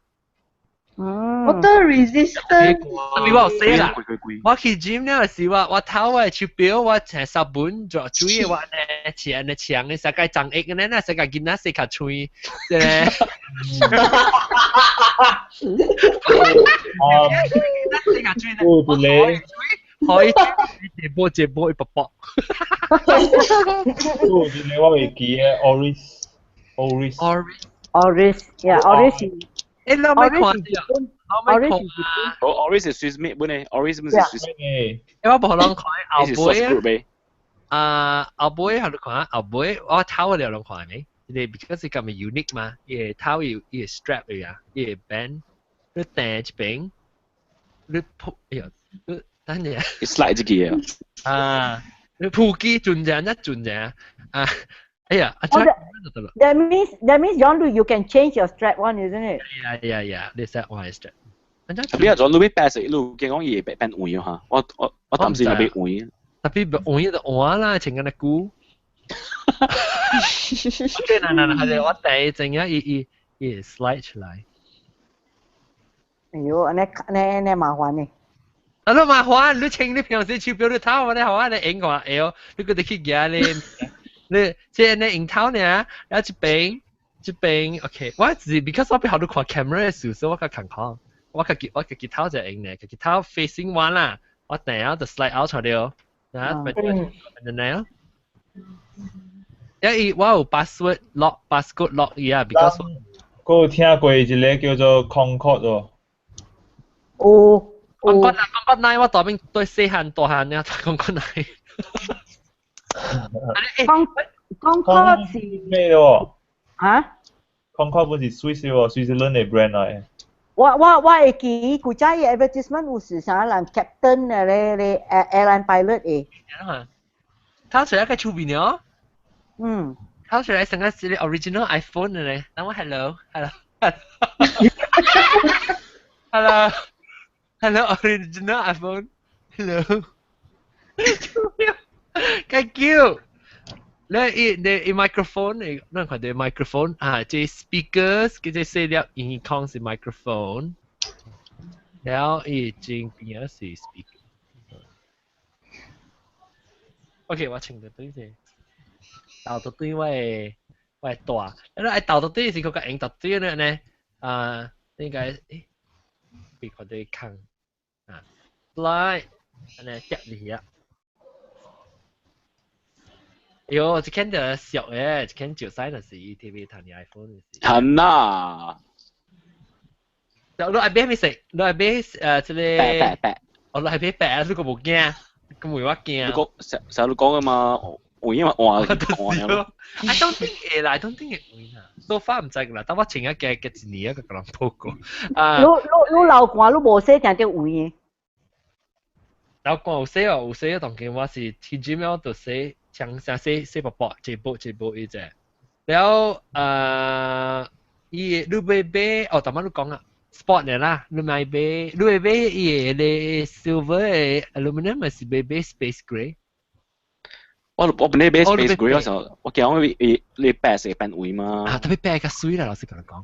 water resistant。比我死啦！我去 gym 呢時我頭我手錶我請sabun做水我呢前呢牆呢世界長益呢那世界見那世界吹咧。可以一波一卜卜。我會記嘅 Oris， yeah Oris。誒，你咪看啲啊！Oris 係 Swiss made 本嚟 ，Oris 唔係 Swiss made。因為冇可能看後背啊，後背喺度看後背，我頭你有諗看未？你 because 係咁 unique 嘛，伊頭有伊 strap 嚟啊，伊 band， 你掟一邊，你鋪，哎呀，你等陣。slide 自己啊！你鋪機轉正一轉正啊！哎呀，that means you can change your strap one, isn't it? Yeah. This that one is strap. 你又做你俾白色，你見講嘢白變換嚇，我當時就俾換。特別換就換啦，情緊嘅股。OK，嗱，係我第一陣一slide 出嚟。哎呦，你麻煩呢？啊，你麻煩，你清你平時手錶你睇我哋好啊，你影我，哎呦，你覺得佢嘅你？你即係你影頭呢，有一邊 ，OK， 我自 because 我邊好多看 camera 嘅時候，我較看，我個頭就影呢，個頭 facing one 啦，我等下就 slide out 出嚟，啊，咪就呢，因為我有 password lock 呀 ，because 我有聽過一個叫做 Concord 哦。Concord 奶我當邊對細漢大漢呢，Concord 奶。Concord 是咩喎？啊 ？Concord 本是 Switzerland 嘅 brand 嚟。我會記古仔嘅 advertisement 有時啥人 captain 咧 airline pilot 誒。他出來個出邊咯。他出來成個是 original iPhone 嘅咧。等我 hello original iPhone hello。Cái cute. The microphone, nó gọi là microphone à, cái speakers, cái xe liệu in con là microphone.แล้วอีจริงเป็นยังไง speaker. OK， 我請到對先，到到對我大，แล้วไอ้到到對是嗰個影到對呢應該俾佢哋看啊 ，slide， 呢接嚟啊。喲，一間就熟嘅，一間就使就是 ETV 談啲 iPhone 嘅事。係啊！你係邊咪食？你係邊即係白。我係邊白啊？你個冇驚，咁冇話驚。你講成日都講噶嘛，換因為換咯。I don't think 誒啦 ，I don't think 換啊。So far 唔知㗎啦，但我前一嘅一年一個咁報告。你流汗，你冇寫定啲換嘅。流汗有寫當件話是 TGmail 度寫。像寫薄薄，一步一隻。แล้ว你買哦，頭先你講啊 ，sport 嚟啦，你買silver 嘅 aluminum 還是買 space grey？ 我本來買 space grey 嗰時候，我見我你白色變位嘛。啊，特別白嘅水啦，老師同你講。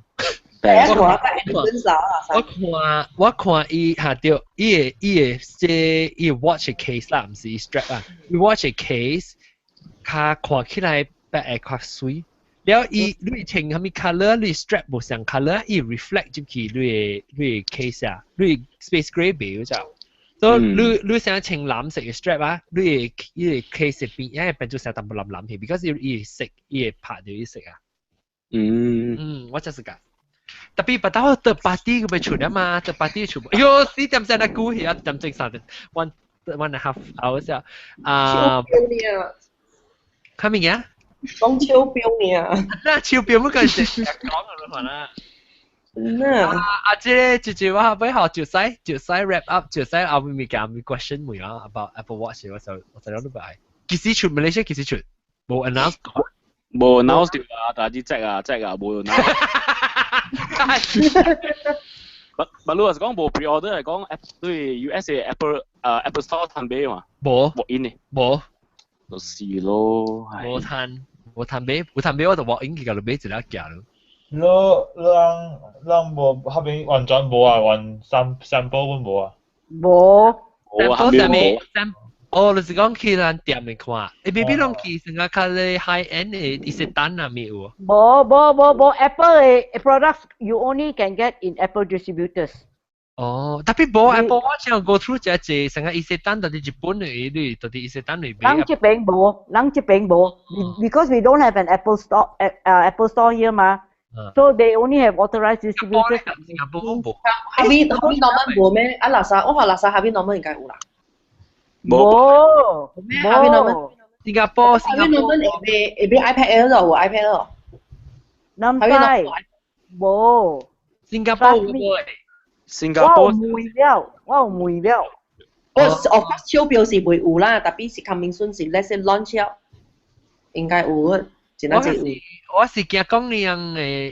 我看伊下掉，伊嘅 watch case 啦，唔是 strap 啊，伊 watch case。佢看起來白較水，然後伊你穿蝦米 color， 你 strap 無相 color， 伊 reflect 入去你 case 啊，你 space grey 袂有咋，所以你想穿藍色嘅 strap 啊，你 case 邊因為變做成淡薄藍去 ，because 伊色伊拍到伊色啊。我就是㗎。Tapi patah third party 佢咪出啊嘛，third party 出。哎呦，4點先啦，估起1點正3 1 1.5 hours 啊。係咪嘅？講超標呢？那超標乜嘅事講㗎啦，即係話俾學就使 wrap up 就使後面講 question 冇啊 about Apple Watch 我就諗到係幾時出 Malaysia 幾時出冇 announce 冇 announce 掉啊，但係啲隻啊冇 announce。但你話講冇 pre-order 嚟講，對 US 嘅 Apple Store 攤俾嘛？冇 walk in 嘅。冇。就是咯，冇攤俾我就 walk in 佢就俾一隻咯，你咱无迄边完全无啊，完sample 本无啊。无。sample 啥物？哦，就是讲去咱店里看，maybe 拢去成个较咧 high end 嘅伊些单啊咪有。无 Apple 嘅 products you only can get in Apple distributors。哦，特別冇 Apple Watch 有 go through 只隻成個伊些單到啲日本嚟，你到啲伊些單嚟買。咱這邊無，because we don't have an Apple store here 嘛。So they only have authorized distributors. 新加坡冇。下邊normal冇咩？啊，垃圾，我話垃圾下邊normal應該有啦。冇。下邊normal。新加坡下邊normal會俾 iPad Air 咯，有 iPad 咯。南西冇。新加坡冇。新加坡。我有梅了。我手表是未有啦，特別是 coming soon 是 let's say launch 了，應該有。我是驚講你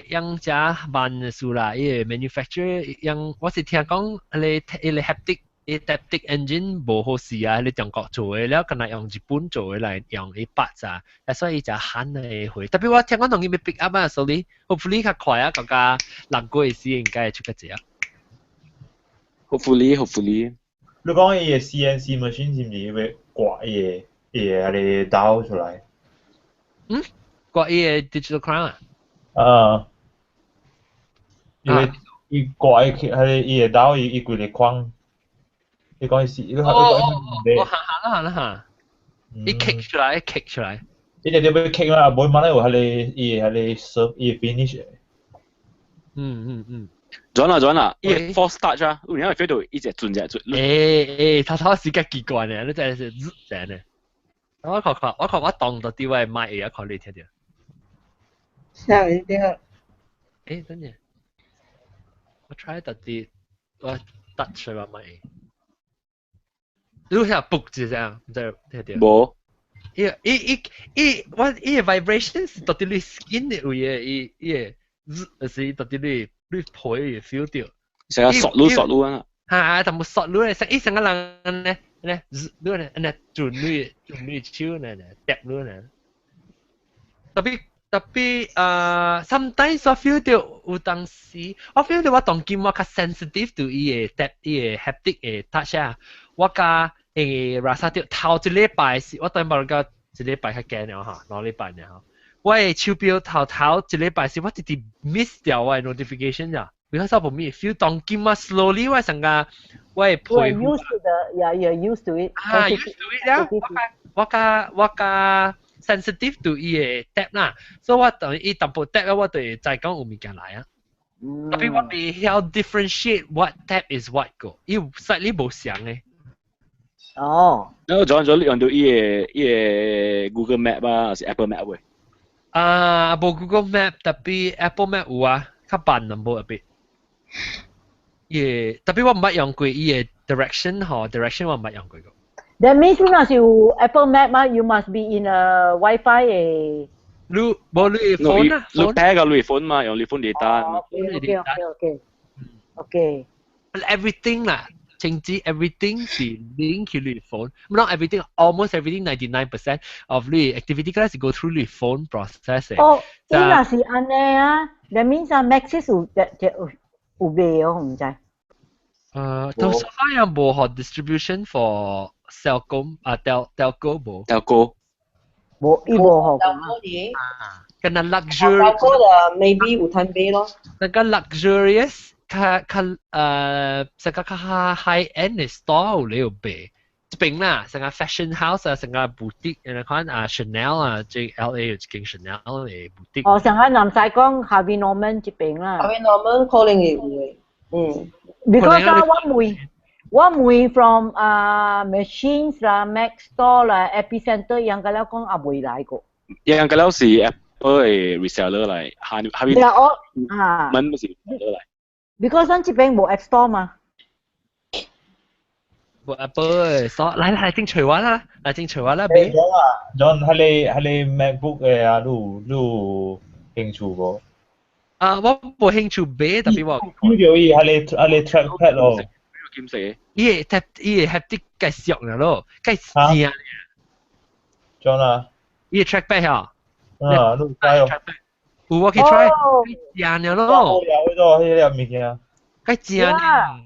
樣只慢數啦，因為 manufacturer 樣我是聽講你 haptic engine 無好事啊，你中國做嘅，แล้ว可能用日本做嘅嚟用你八咋，所以就慳嚟回。特別我聽講同佢咪 pick up 啊，所以 hopefully 較快啊，更加難過嘅事應該出個隻啊。Hopefully。你講伊個 CNC machine 是唔是會刮伊個刀出來？刮伊個 digital crown 啊？伊刮伊個刀，伊規個框。你講是，你我行啦，伊 kick 出來。伊就要 kick 啦，冇乜咧，伊serve 伊 finish。轉啦，伊 force start 啊，有人會 feel 到一隻轉。頭時間奇怪呢，你真係是正呢。我看我當到啲位買嘢，看你聽到。嚇一跳。真嘅。我 try 到啲，我 touch 話買。你睇卜住聲，唔知聽到。冇。我vibrations 到啲你 skin 嘅位嘅，是到啲你皮 feel 到。成日索擼啊！但冇索擼咧，成個人咧擼轉你超咧，揼擼咧。特別sometimes 我 feel 到有當時，我 feel 到我當今我較 sensitive to 伊個 haptic 嘅 touch 啊，我較rasa 到頭一禮拜是，我當冇個一禮拜較驚了嚇，兩禮拜了嚇。我嘅手錶頭一禮拜是我直接 miss 掉我嘅 notification 咋。because 我冇咩 feel 當今我 slowly 我成個我嘅配合。You're used to it. Used to it 啦。我較 sensitive to 伊個 tap 啦，所以我當伊淡薄 tap 我對再講有物件來啊。特別我未曉 differentiate what tap is what 個，伊 slightly 無相嘅。哦。我轉用到伊個 Google Map 啊，還是 Apple Map 喂？無 Google Map， 特別 Apple Map 有啊，較慢淡薄一別。特別我唔捌用過伊個 direction 我唔捌用過個。That means 你若是有 Apple Map 嘛 you must be in a Wi-Fi 嘅。冇你 phone 啊？你睇個你 phone 嘛，用你 phone data。Okay. Everything 啦。甚至 everything 是 link 去你 phone， not everything, almost everything 99% of 你 activity 嗰陣時 go through 你 phone process 哦，你若是安尼啊 ，that means Maxis 有賣哦，唔知。到時候有冇學 distribution for Cellcom telco 冇？ telco 冇，伊冇學。跟那 luxury。telco 就 maybe 有攤賣咯。那個 luxurious。成個high end 嘅 store 你要賣，一邊啦，成個 fashion house 啊，成個 boutique，你看Chanel 啊，JLA 有一間 Chanel 嘅 boutique。哦，成個南西港 Harvey Norman 一邊啦。Harvey Norman 可能會有嘅，because 我買 from machines 啦、Mac Store 啦、Epicenter 樣嘅了講也未來過。樣嘅了是 Apple 嘅 reseller 嚟，Harvey Norman 唔是 reseller 嚟。Because 咱這邊冇 App Store 嘛。冇 Apple Store，來正隨我啦，正隨我啦，俾。John，你 MacBook 嘅啊，你有興趣無？我冇興趣買，特別我。呢條伊你 trackpad 咯。兼寫。伊個haptic 介熟啦咯，介正咧。John 啊。伊個 trackpad 嚇。你有解哦。我去 try，正了咯。有嗰啲物件。該正了。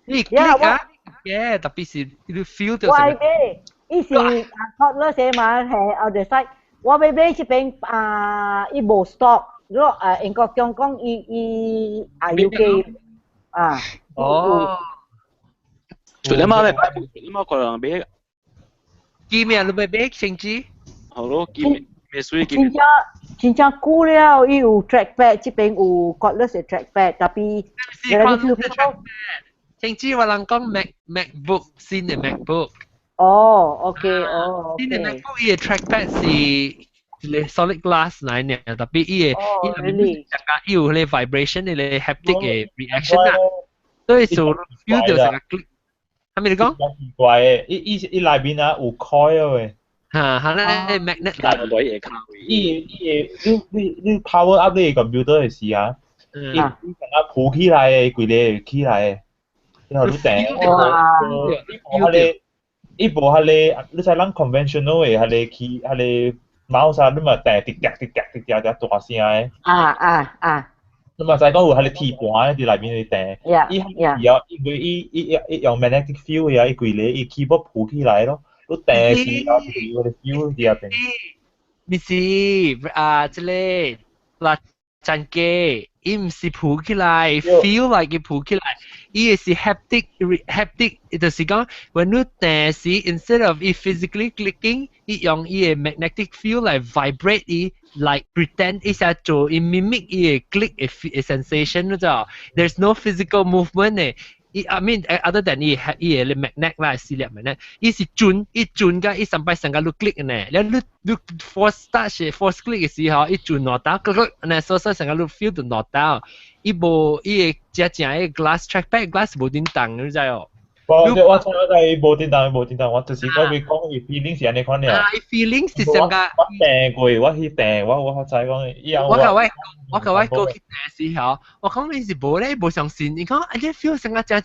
你 click 啊，嘅特別是你 feel 到成個。伊是cordless 嘅嘛，係 other side。我買呢邊伊無 stock，如果英國講伊UK 啊。哦。除咗乜咩？除咗乜個人俾？幾咩你買成支？好咯，幾咩水幾？真正久了，伊有 trackpad， 這邊有 cordless 嘅 trackpad， 但係成支話人講 MacBook 新嘅 MacBook。哦 ，OK， 哦 ，OK。新嘅 MacBook 伊嘅 trackpad 是 solid glass 嚟嘅，特別伊有咧 vibration 咧 haptic 嘅 reaction 啊，所以就 feel 到成個 click。係咪你講？奇怪嘅，伊內邊啊有 coil 嘅。嚇咧 magnet 嚟個嘢卡。你 power up 你 computer 嘅時啊，伊成日浮起來嘅，規個起來嘅，然後你訂。伊無迄個，你知咱 conventional 嘅迄個 mouse 啊，你嘛訂滴滴滴滴滴滴大聲嘅。你嘛知講有迄個鐵盤喺內面去訂。伊用 magnetic field 嘅，伊規個伊 keyboard 浮起來咯。都訂時啊，有個 feel 喺入邊。唔是即係嗱真嘅，伊唔是浮起來 ，feel like 伊浮起來，伊係 haptic， 就是講，when 你訂時 instead of 伊 physically clicking， 伊用伊嘅 magnetic field 來 vibrate 伊 ，like pretend 伊係做伊 mimic 伊嘅 click 嘅 sensation 咯，就 there's no physical movement 嘅。I mean, other than 伊嘅 magnet 啦，系列 magnet， 伊是轉噶，伊上擺上個 click 呢，然後你 force click 嘅時候，伊轉落到，呢，所以上個 feel 到落到，伊無伊嘅正嘅 glass trackpad 無點動，你知哦？我知無點動，我就是我會講伊 feeling 是安尼款嘅。feeling 是上個。我訂過，我去訂，我知講以後我各位過去訂時候，我講你是無咧，無相信，你講I just feel 成個正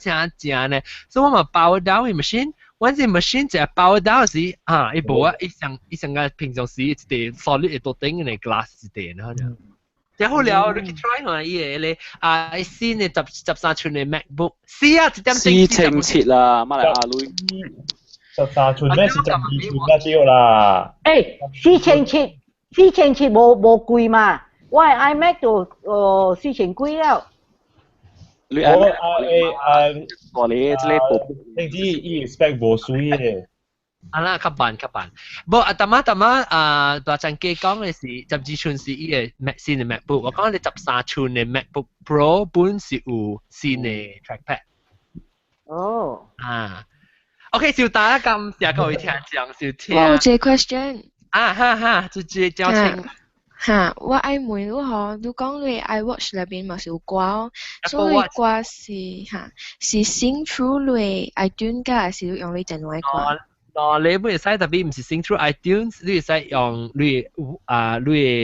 呢，所以我咪 power down 嘅 machine，once 個 machine 就 power down 時，伊無啊，伊成個平常時一啲 solid 到頂嘅 glass 一啲呢，然後了你去 try 下伊個咧，新嘅13寸嘅 MacBook， 是啊，4清切啦，馬來亞女13寸咩？是12寸那啲啦。4千切冇貴嘛？我係 iMac 就4千幾了。你 iMac 我你即係部，你知伊 spec 無水嘅。啦，較慢。不，大陣機講嘅是12寸是伊嘅新嘅 MacBook， 我講你13寸嘅 MacBook Pro 本是有新嘅 trackpad。哦。OK， 小大家咁下各位聽講小聽。我有一個 question。直接交清。我愛問你嗬，你講你 iWatch 裏邊咪是有歌哦，所以歌是 sync through 你 iTunes 㗎，還是用你電話歌？你唔會使特別唔是 sync through iTunes， 你使用你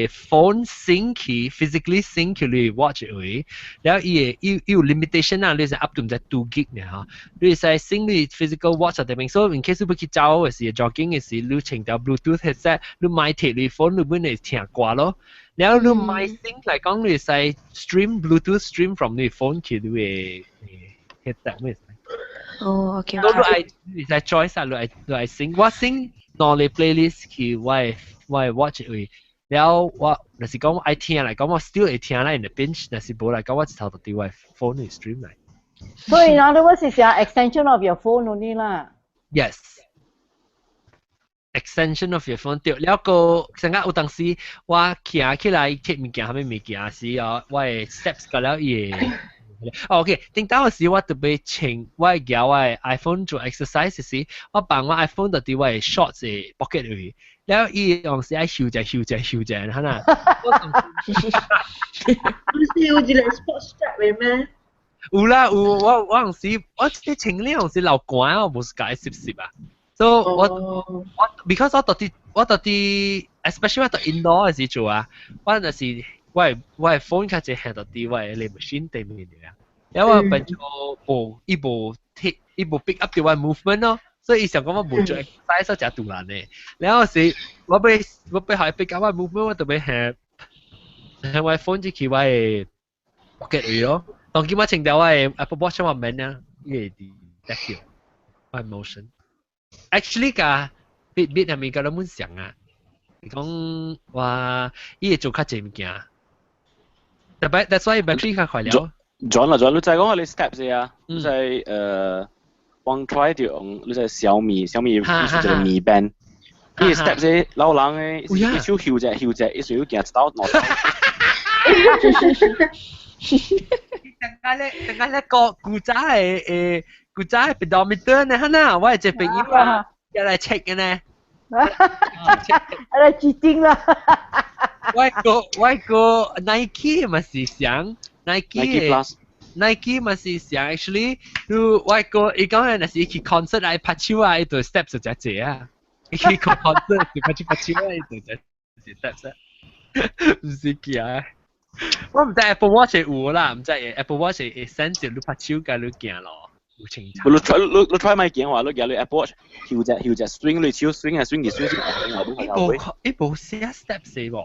phone sync 去 physically sync 去你 watch 佢，然後伊有 limitation 啊，你使 up to 唔知2 gig 呢嚇，你使 sync 你 physical watch 特別，所以 in case 你要去走嘅時 jogging 嘅時，你請條 Bluetooth headset， 你買貼你 phone 你本嚟聽歌咯，然後你買 sync 嚟講，你使 stream Bluetooth stream from 你 phone 去你嘅 headset 咩？哦 ，OK。你在 choice 啊，你係 sing， 我 sing 攞你 playlist 去我 watch 佢，然後我若是講我愛聽嚟講，我 still 會聽啦，in the bench， 若是無嚟講，我一頭就掉我 phone 去 stream 嚟。所以 in other words is an extension of your phone only 啦。Yes。extension of your phone 對，了個成個有當時我行起來貼物件，係咪物件時哦，我嘅 steps 個了嘢。OK， 頂到嗰時我特別請我嘅我 iPhone 做 exercise 時，我放我 iPhone 到啲我 shorts 嘅 pocket 裏，然後伊用時愛搖隻，係嘛？你是有一個 sports strap 嘅咩？有啦，我嗰時我啲情侶嗰時流汗，我冇時間攝啊，所以我 because 我到啲 especially 我到 indoor 嗰時做啊，我就是。我係 phone 卡只係到啲我係 machine 對面嘅，然後我變咗一部 pick up 啲我 movement 咯，所以想講我冇做 exercise 就突然嘅，然後是我被學 pick up 我 movement 我特別係喺我 phone 只佢話 pocket 位咯，當今我清掉我 Apple Watch 話免啊，呢個 detect 我 emotion。Actually 㗎 ，bit 係咪個都冇想啊？你講話呢個做較濟物件，特別 that's why battery 較快了。John 你就係講你 steps 啊，你就係One try 就用你就係小米意思就係Mi Band。呢 step 咧，老人嘅一手翹隻，一手行一刀攞刀。等下咧個古仔係pedometer 呢？嚇嗱，我係隻朋友啊，一嚟 check 嘅呢。嚟指定啦。我個 Nike 咪是想 Nike Plus。Nike 咪是想 actually，我個伊講嘅那是去 concert 嚟拍手啊，伊對 step 就只隻啊。去 concert 就拍手啊，伊對只 step 啊，唔是嘅。我唔知 Apple Watch 有啦，唔知 Apple Watch 會 sense 你拍手㗎，你行咯，有清楚。你 try 咪行話，你行你 Apple Watch 翹隻 swing 你手 swing 啊 swing 而 swing 伊無寫 step 死喎。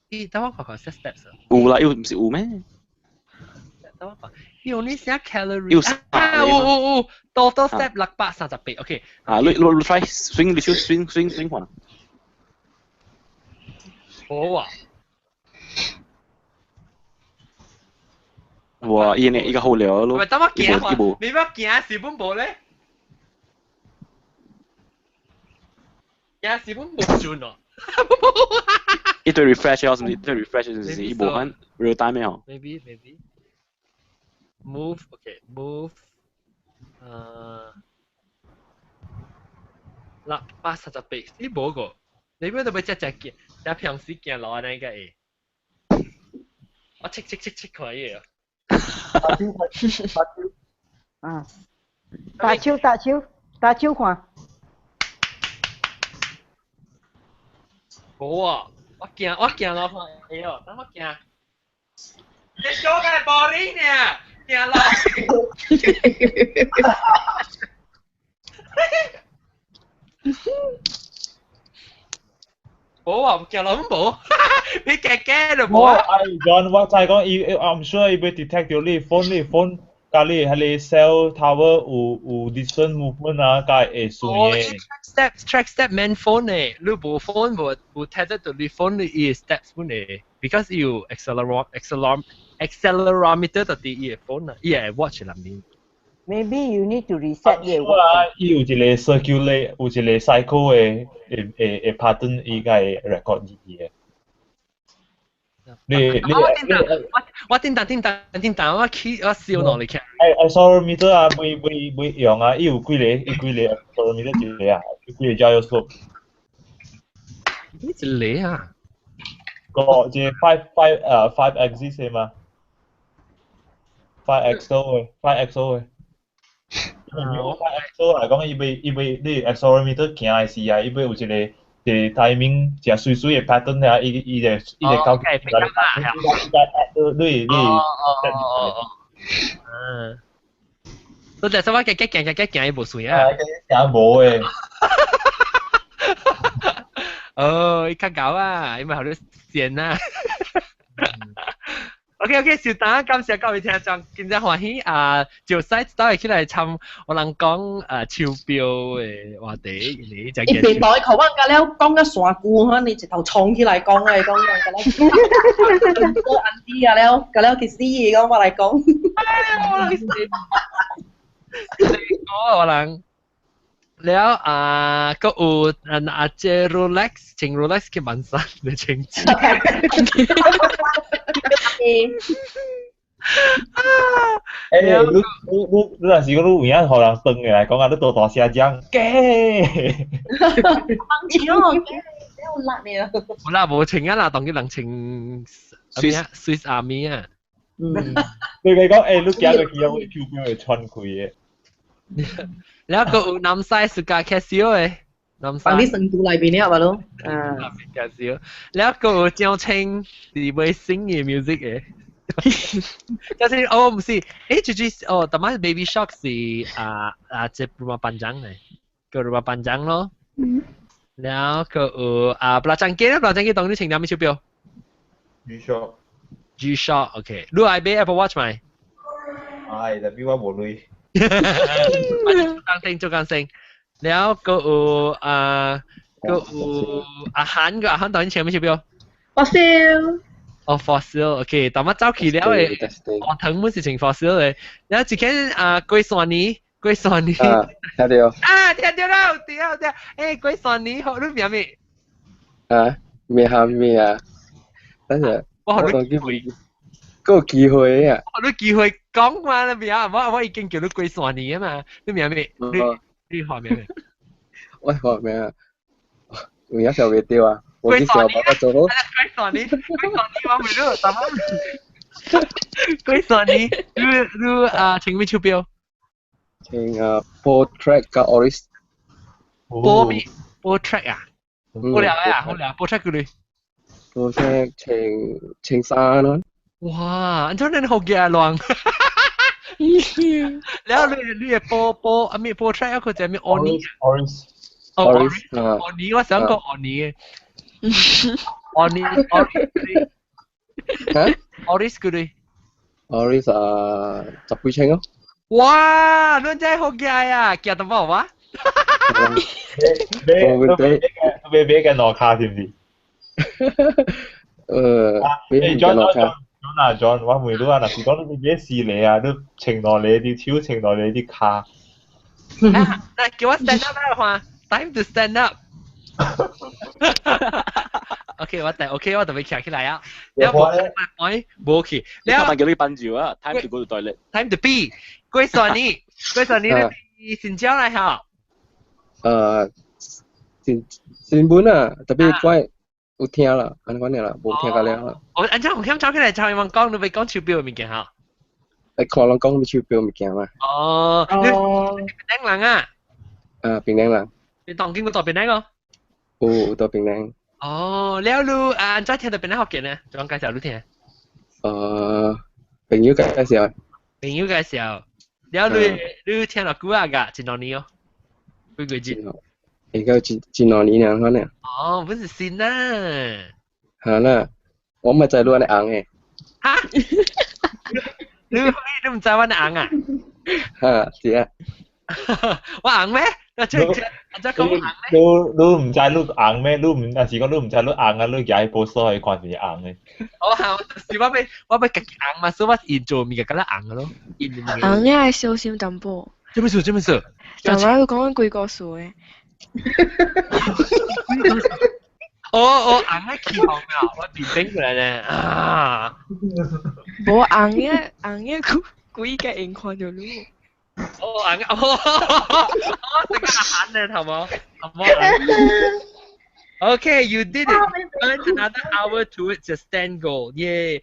伊等我看看寫 steps。有啦，唔是有咩？等我看，伊有呢寫 calorie。有，total step 638 ，OK。啊，你 try swing 你手 swing 看。好啊。哇！依個好料咯。喂，等我行下，你要行是本無咧？行是本無轉咯。一對 refresh 要是唔是？對 refresh 是一部分 real time 咩哦 ？Maybe move OK move 638呢冇個，你邊度咪隻行？但平時行落那個誒，我check 看嘢啊。打手看。好啊，我行落看，哎呦，等我行。你做緊玻璃呢？行落。冇啊，行落冇。你驚就冇啊！John 我再講，I'm sure 伊會 detect 到你 phone，家你係你 cell tower 有 distant movement 啊，家會算嘅。track step man phone 呢，你部 phone 冇 detect 到你 phone 嘅 steps 本嚟 ，because 有 accelerometer 到啲嘢 phone 啊，嘢 watch 入面。Maybe you need to reset 嘢。伊有一個 circulate， 有一個 cycle 嘅pattern，伊個 record 住嘅。我叮當，我笑落嚟聽。accelerometer 啊，會用啊，伊有幾個 accelerometer 一個啊，幾個 gyroscope。呢一個啊？個即係5 axis 係嘛？5 axis 嘅。5 axis 嚟講，伊會你 accelerometer 行嘅時啊，伊會有一個。嘅 timing 就水嘅 pattern 啊，伊個搞嘅，你都就係話嘅部水啊，行冇嘅。哦，伊較搞啊，因為好多線啊。OK， 小蛋，感謝各位聽眾，今日歡喜就使都係起來參我能講超標嘅話題，你就一邊袋求乜㗎咧？講緊傻故嚇，你直頭衝起嚟講嘅，講㗎咧。個銀啲㗎咧，㗎咧件事講話嚟講。我能แล้วก็อาจจะ relax 請 relax 嘅紋身嘅情節。你那時嗰啲有人學人瞪嘅嚟講啊，都多大聲講嘅。好辣你啊！好啦，冇情啊啦，當佢能情 Swiss Army 啊。你講你行過去有啲飄飄嘅穿佢嘅。แล้วก็น้ำใสสุกาแคสซิโอน้ำใสฝั่งที่成都裏邊呢係咯，แคสซิโอแล้วก็เจ้าชิงดีไปซิง嘅 music 嘅เจ้าชิง唔是แต่มา Baby Shark 是即係rumah panjang 嘅個 rumah panjang 咯แล้วก็ปลาจังเก้ตรงนี้情點咩小標 G-Shock，OK，你愛買 Apple Watch 咪？係，但係我冇鐳。做工先，แล้วก็อาหาร個อาหาร當然請咩手錶？Fossil。哦 ，Fossil，OK，但係早期了誒，我藤本是請 Fossil 嘅，然後一間龜山尼。龜山尼。聽到。聽到啦，對，誒，龜山尼，好，你名咩？咩啊？等陣，我講機會，嗰個機會啊！我機會講嘛，你名，我已經叫你龜山尼啊嘛，你名咩？你學名咩？我學名啊，我而家就未掉啊！我幾時有辦法做到？龜山尼，我未รู้但係龜山尼，你請咩手錶？請Pro Track 加 Oris。Pro Track 啊？好聊，Pro Track 佢哋。Pro Track 請3咯。哇！อันนั้น好嘅ลองแล้ว你Pro Track 佢จะมีOris 我想講Oris Oris 佢哋 Oris 10幾千咯。哇！你真係好嘅啊，記得冇哇？俾嘅諾卡知唔知俾嘅諾卡。John，我每都嗱，如果你咩事嚟啊，都情落你啲超情落你啲卡。嗱，叫我 stand up 啦，話 time to stand up。OK， 我特別企起來啊。แล้ว冇企。แล้วทำไม叫你笨住啊 ？Time to go to toilet。Time to pee。龜山尼你新疆嚟嚇？新本啊，特別怪。有聽啦，安尼啦，無聽到了啦。安怎有欠走起來，就人講，你咪講手錶嘅物件嚇。看人講手錶物件嘛。哦，你檳城人啊？檳城人。你當見過到檳城個？有到檳城。哦，แล้ว你安怎聽到檳城學嘅呢？就講介紹你聽。朋友介紹。朋友介紹，แล้ว你聽落久啊㗎？幾多年哦？幾個月？應該真多年啦，可能。哦，不是新啊。係啦，我咪就係攞嚟硬嘅。嚇？你唔知我哋硬啊？嚇，是啊。我硬咩？你講硬咩？你唔知你硬咩？你唔但是講你唔知你硬啊，你踩部所係關係硬嘅。是我咪極硬嘛，所以我現做咪嘅覺得硬嘅咯。硬嘅係小心淡薄。做咩事？但係我講緊幾個數嘅。我硬嘅氣候啊，我變冰過嚟咧啊！冇硬嘅鬼嘅情況就รู้硬成個喊咧，係冇？Okay, you did it. Earn another hour towards your stand goal. Yay.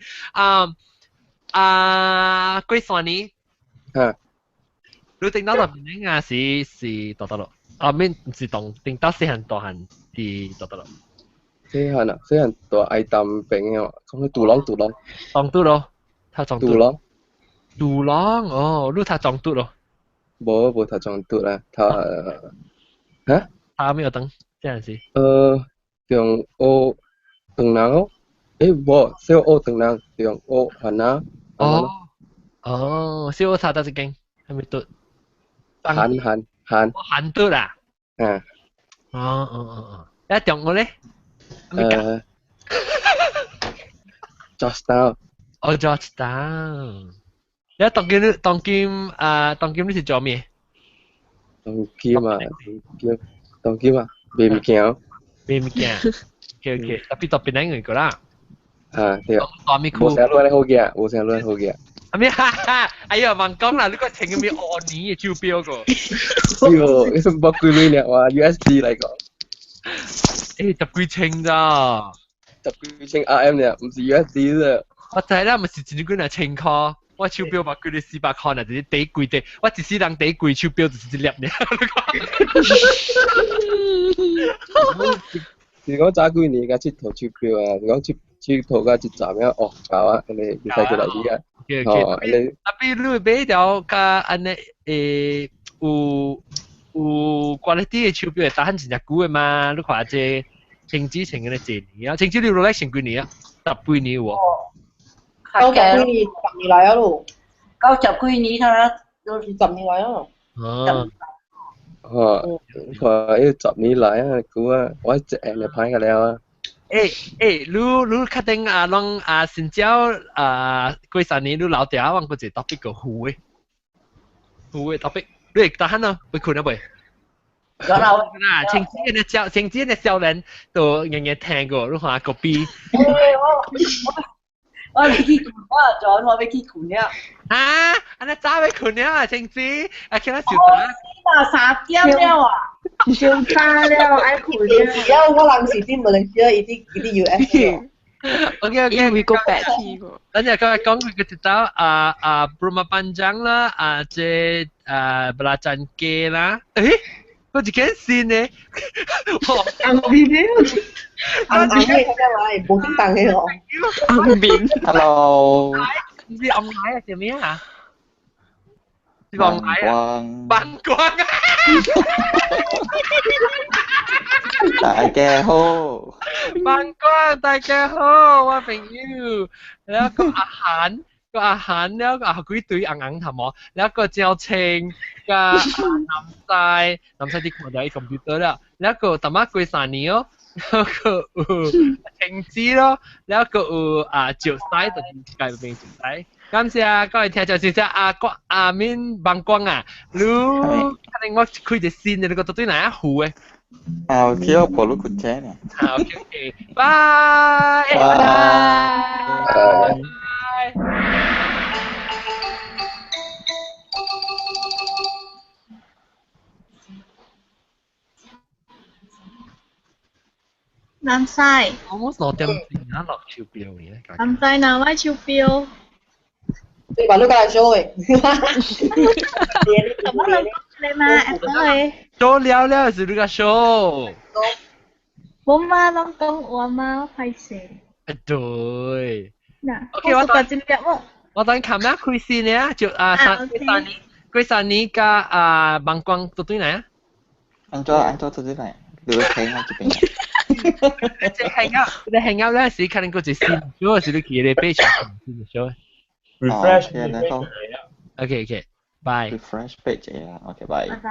龜山尼。你頂到邊啲啊？是多咯。面唔是頂到細漢大漢是多咯。細漢大愛當兵啊，講杜朗。當杜咯，他當杜朗。哦，你他當杜咯？冇他當杜啦，他他沒有當，這樣子。用學東南哦，冇，小學東南，用學韓南。小學他到一間，係咪讀？韓讀啦。一中學咧？Georgetown。Georgetown。你當劍你是做咩？當劍啊，賣物件。OK， tapi top pinang người ko啦。對。冇成亂好嘅。咩？哎呀，問講啦，你個情咩按年嘅招標個？喲，你唔包佢亂咧，話 USD 嚟講。十幾千咋？10幾千 RM 咧，唔是 USD 啫。我睇啦，咪是前幾日千塊，我手錶把佢哋400塊啊，就是第貴啲，我一世人第貴手錶就是一粒咧。是講早幾年嘅佚佗手錶啊，是講佚佗嘅一站嘅惡搞啊，你使過嚟啲啊。tapi lu beda ka ane 有 quality 嘅手錶係打很真正久嘅嘛，你看這青子穿嘅咧幾年啊，青子你落來成幾年啊？幾年喎？90幾年10年嚟啊咯，90幾年睇都是10年嚟啊。佢10年嚟啊，估啊，我隻人就派㗎了啊。你確定啷新椒幾3年你老掉往嗰隻 topic 個湖嘅 topic， 你打閒啊？會困啊未？有啦，情之嘅少年都日日聽過，你看個 B。我未去，我未去困了。啊！安尼早要困了啊，情之，啊，叫咱小打。3點了啊！小打了，愛困了。而家我人是啲馬來西亞，一啲 US。OK， we go back 去過。等陣佢講佢知道Brahma Panjang 啦，即Belacan K 啦，嗰一件事呢？ang video， ang面係咪？冇點等嘅我。ang面 ，hello， 唔知暗奶係咩啊？bằng quang， bằng quang， 大家好， bằng quang 大家好，我朋友，แล้วก็อาหารแล้วก็ก๋วยเตี๋ยวอังๆทำหมอแล้วก็เจียวเชงกับน้ำใสที่คุณได้คอมพิวเตอร์แล้วก็ตามมาก๋วยสานีแล้วก็เชงจีแล้วก็เจียวไส้ตัวนี้กลายเป็นเจียวไส้感謝各位聽眾，謝謝阿面bằng quang啊，你肯定我開隻線，你覺得對哪一戶嘅？我叫保羅古車呢。OK， bye， 南西。almost 6點半啊，落超標嘅。南西哪位超標？你話都梗係 show 嘅。咁樣你嘛 ，Apple show 了是你個 show。我嘛攏講我嘛歹勢。對。嗱， OK， 我等我等琴日開線呢，就幾三年個bằng quang到對哪啊？anh cho tôi thế này， được thấy ngay chụp hình。你 hang out 嗰陣時，可能嗰隻線，嗰陣時你企喺背上，show。refresh page ，OK，bye。refresh page 呀，OK，bye。拜拜。